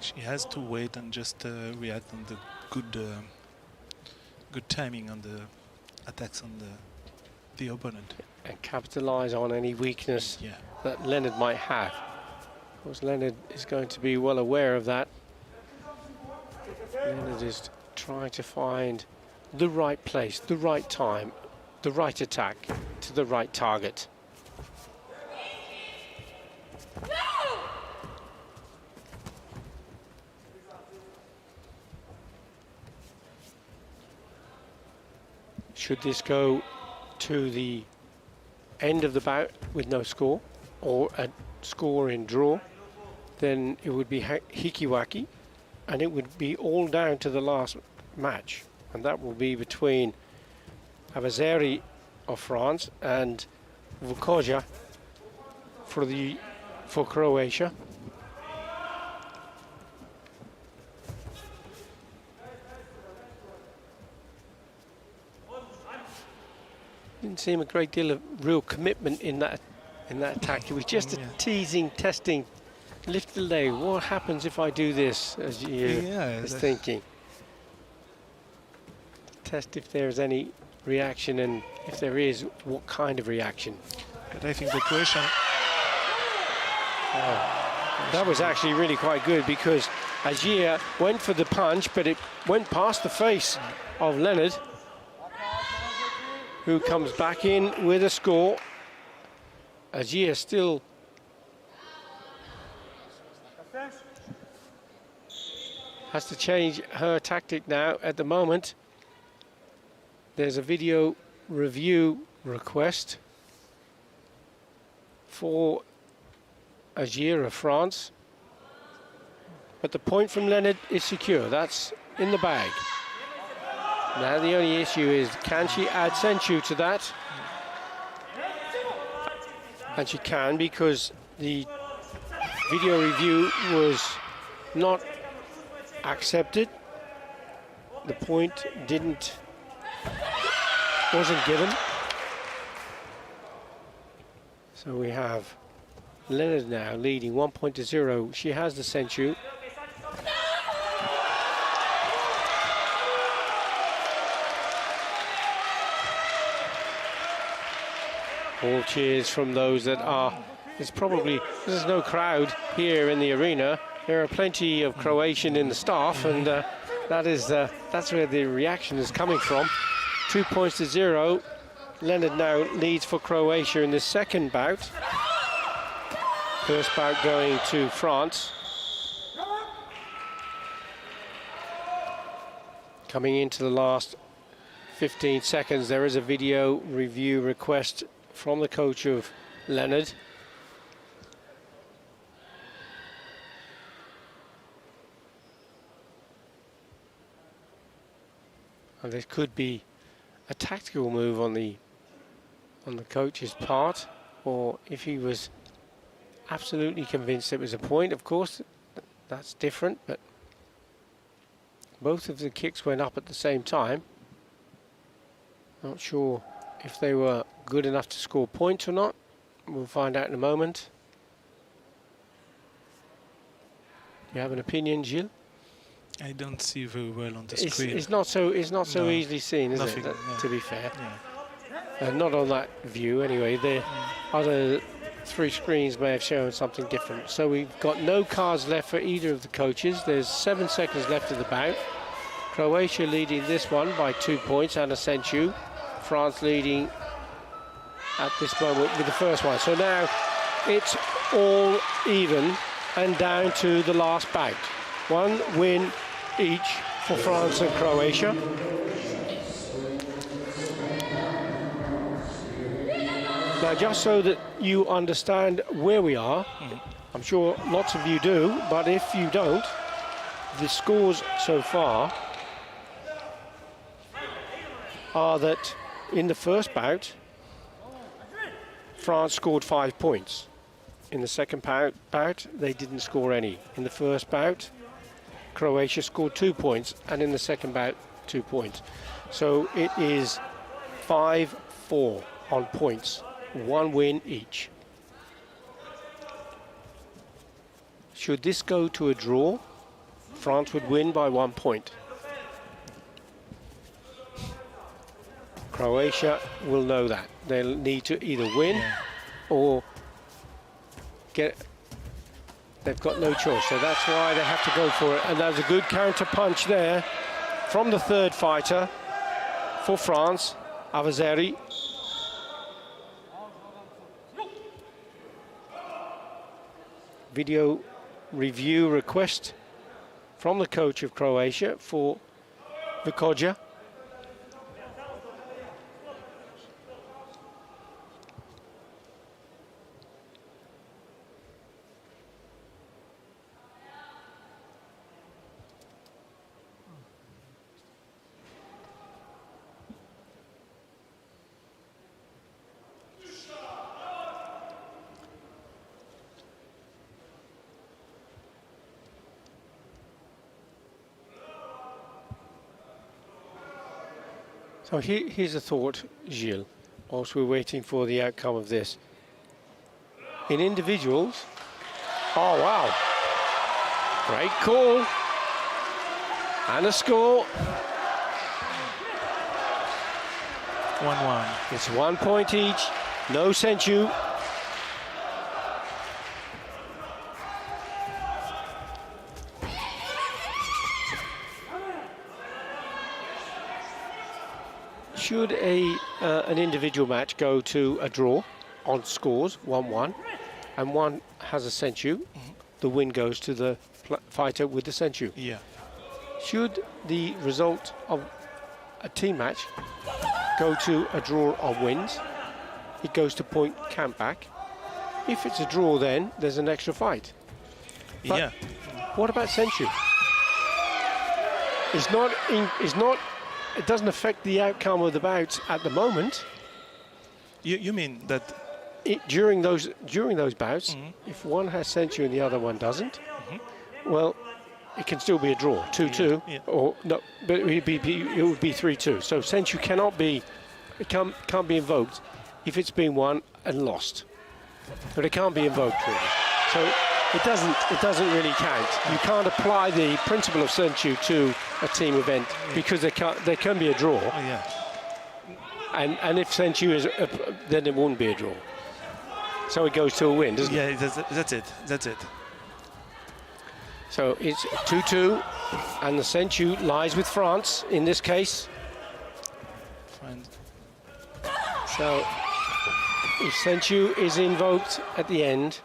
She has to wait and just react on the good timing on the attacks on the opponent. And capitalize on any weakness that Leonard might have. Of course, Leonard is going to be well aware of that. Leonard is trying to find the right place, the right time, the right attack to the right target. Should this go to the end of the bout with no score, or a score in draw, then it would be hikiwaki, and it would be all down to the last match, and that will be between Avazeri of France and Vukoja for Croatia. Didn't seem a great deal of real commitment in that attack. It was just a teasing, testing, lift the leg. What happens if I do this? As you is thinking. Test if there's any reaction, and if there is, what kind of reaction. But I think the Croatian. That was actually really quite good, because Agier went for the punch, but it went past the face of Leonard, who comes back in with a score. Agier still has to change her tactic now at the moment. There's a video review request for Agier of France, but the point from Leonard is secure. That's in the bag. Now the only issue is, can she add Senchu to that? And she can, because the video review was not accepted. The point wasn't given. So we have Leonard now leading 1 point to 0. She has the Senchu. All cheers from those that are. There's no crowd here in the arena. There are plenty of Croatian in the staff, and That's where the reaction is coming from. 2 points to 0. Leonard now leads for Croatia in the second bout. First bout going to France. Coming into the last 15 seconds, there is a video review request from the coach of Leonard. And this could be a tactical move on the coach's part, or if he was absolutely convinced it was a point, of course, that's different, but both of the kicks went up at the same time. Not sure if they were good enough to score points or not. We'll find out in a moment. Do you have an opinion, Gilles? I don't see very well on the screen. It's not so No, easily seen, is nothing, it? yeah. To be fair. Yeah. Not on that view anyway. The other 3 screens may have shown something different. So we've got no cards left for either of the coaches. There's 7 seconds left of the bout. Croatia leading this one by 2 points and a centu. France leading at this moment with the first one. So now it's all even and down to the last bout. 1 win each for France and Croatia. Now, just so that you understand where we are, I'm sure lots of you do, but if you don't, the scores so far are that in the first bout, France scored 5 points. In the second bout, they didn't score any. In the first bout, Croatia scored 2 points, and in the second bout, 2 points. So it is 5-4 on points, 1 win each. Should this go to a draw, France would win by 1 point. Croatia will know that. They'll need to either win or get... They've got no choice, so that's why they have to go for it. And there's a good counter punch there from the third fighter for France, Avazeri. Video review request from the coach of Croatia for Vikoja. So here's a thought, Gilles, whilst we're waiting for the outcome of this. In individuals, oh wow, great call, and a score. 1-1. It's 1 point each, no centu. Should an individual match go to a draw on scores, 1-1, and one has a centu, the win goes to the fighter with the centu. Yeah. Should the result of a team match go to a draw on wins, it goes to point count back. If it's a draw, then there's an extra fight. But Yeah. what about centu? It doesn't affect the outcome of the bout at the moment. You mean that? During those bouts, if one has centu and the other one doesn't, well, it can still be a draw, 2-2, Yeah. or no, but it would be 3-2. So centu can't be invoked if it's been won and lost, but it can't be invoked really. So it doesn't really count. You can't apply the principle of centu to a team event because there can be a draw, Oh, yeah. and if centu is, then it won't be a draw. So it goes to a win, doesn't it? Yeah, that's it. That's it. So it's 2-2, and the Senchu lies with France in this case. Fine. So if Senchu is invoked at the end,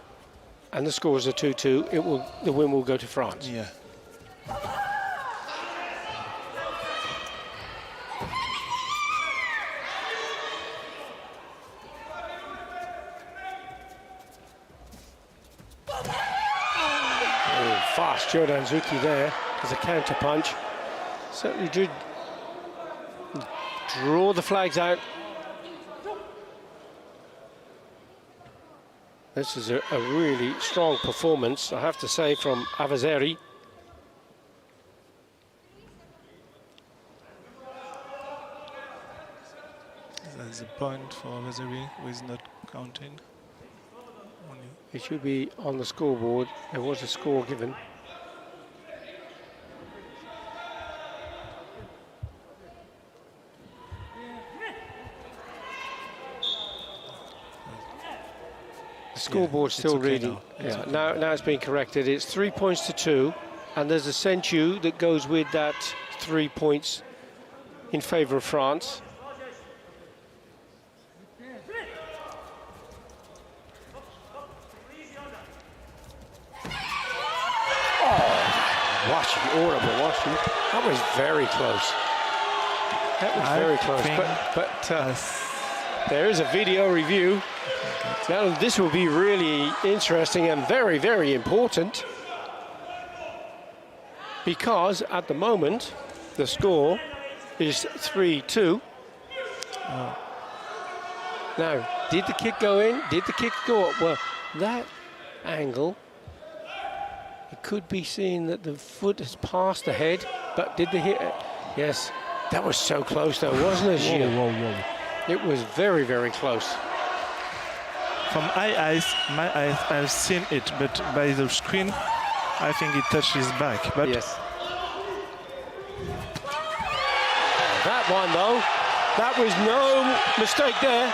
and the scores are 2-2, the win will go to France. Yeah. Fast Jordan Zuki there as a counter punch. Certainly did draw the flags out. This is a really strong performance, I have to say, from Avazeri. That's a point for Avazeri, who is not counting. Only. It should be on the scoreboard. There was a score given. The scoreboard's still okay reading. now. It's Yeah, okay. now it's been corrected. It's 3 points to 2, and there's a Senchu that goes with that 3 points in favour of France. Washi, audible Washi. That was very close. That was I very close. think But there is a video review. Now this will be really interesting and very, very important, because at the moment the score is 3-2. Now, did the kick go in? Did the kick go up? Well, that angle, it could be seen that the foot has passed the head, but did the hit? Yes, that was so close though, wasn't it, Gilles? Whoa. It was very, very close. From my eyes, I've seen it, but by the screen, I think it touched his back. But Yes. That one though, that was no mistake there.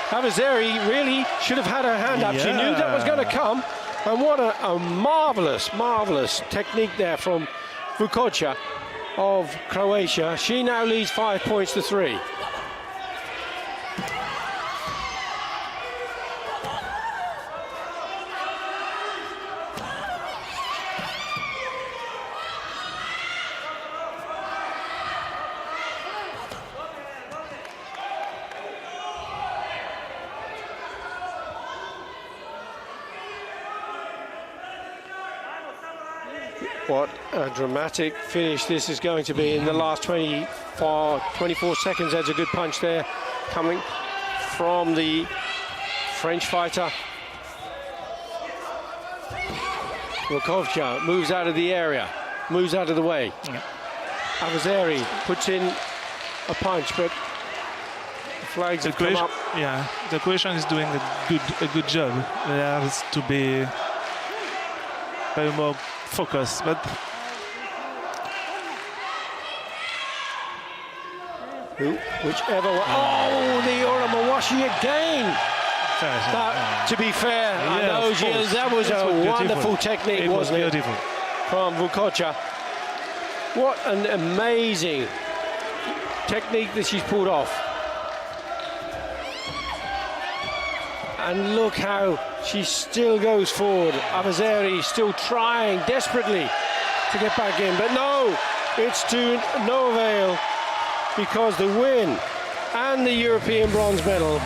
Avazeri really should have had her hand up. She knew that was going to come. And what a marvellous, marvellous technique there from Vukocha of Croatia. She now leads 5 points to 3. What a dramatic finish this is going to be in the last 24 seconds. There's a good punch there coming from the French fighter. Vukocha moves out of the area, moves out of the way. Yeah. Avazeri puts in a punch, but the flags have come up. Yeah, the Croatian is doing a good job. There has to be very more focus, but Whichever one. Oh, the Oromawashi again. That, to be fair, I yeah, know, of Gilles, course. that was It a was beautiful. wonderful technique, it was wasn't it, beautiful. from Vukocha. What an amazing technique that she's pulled off. And look how she still goes forward. Avazeri still trying desperately to get back in, but no, it's to no avail, because the win and the European bronze medal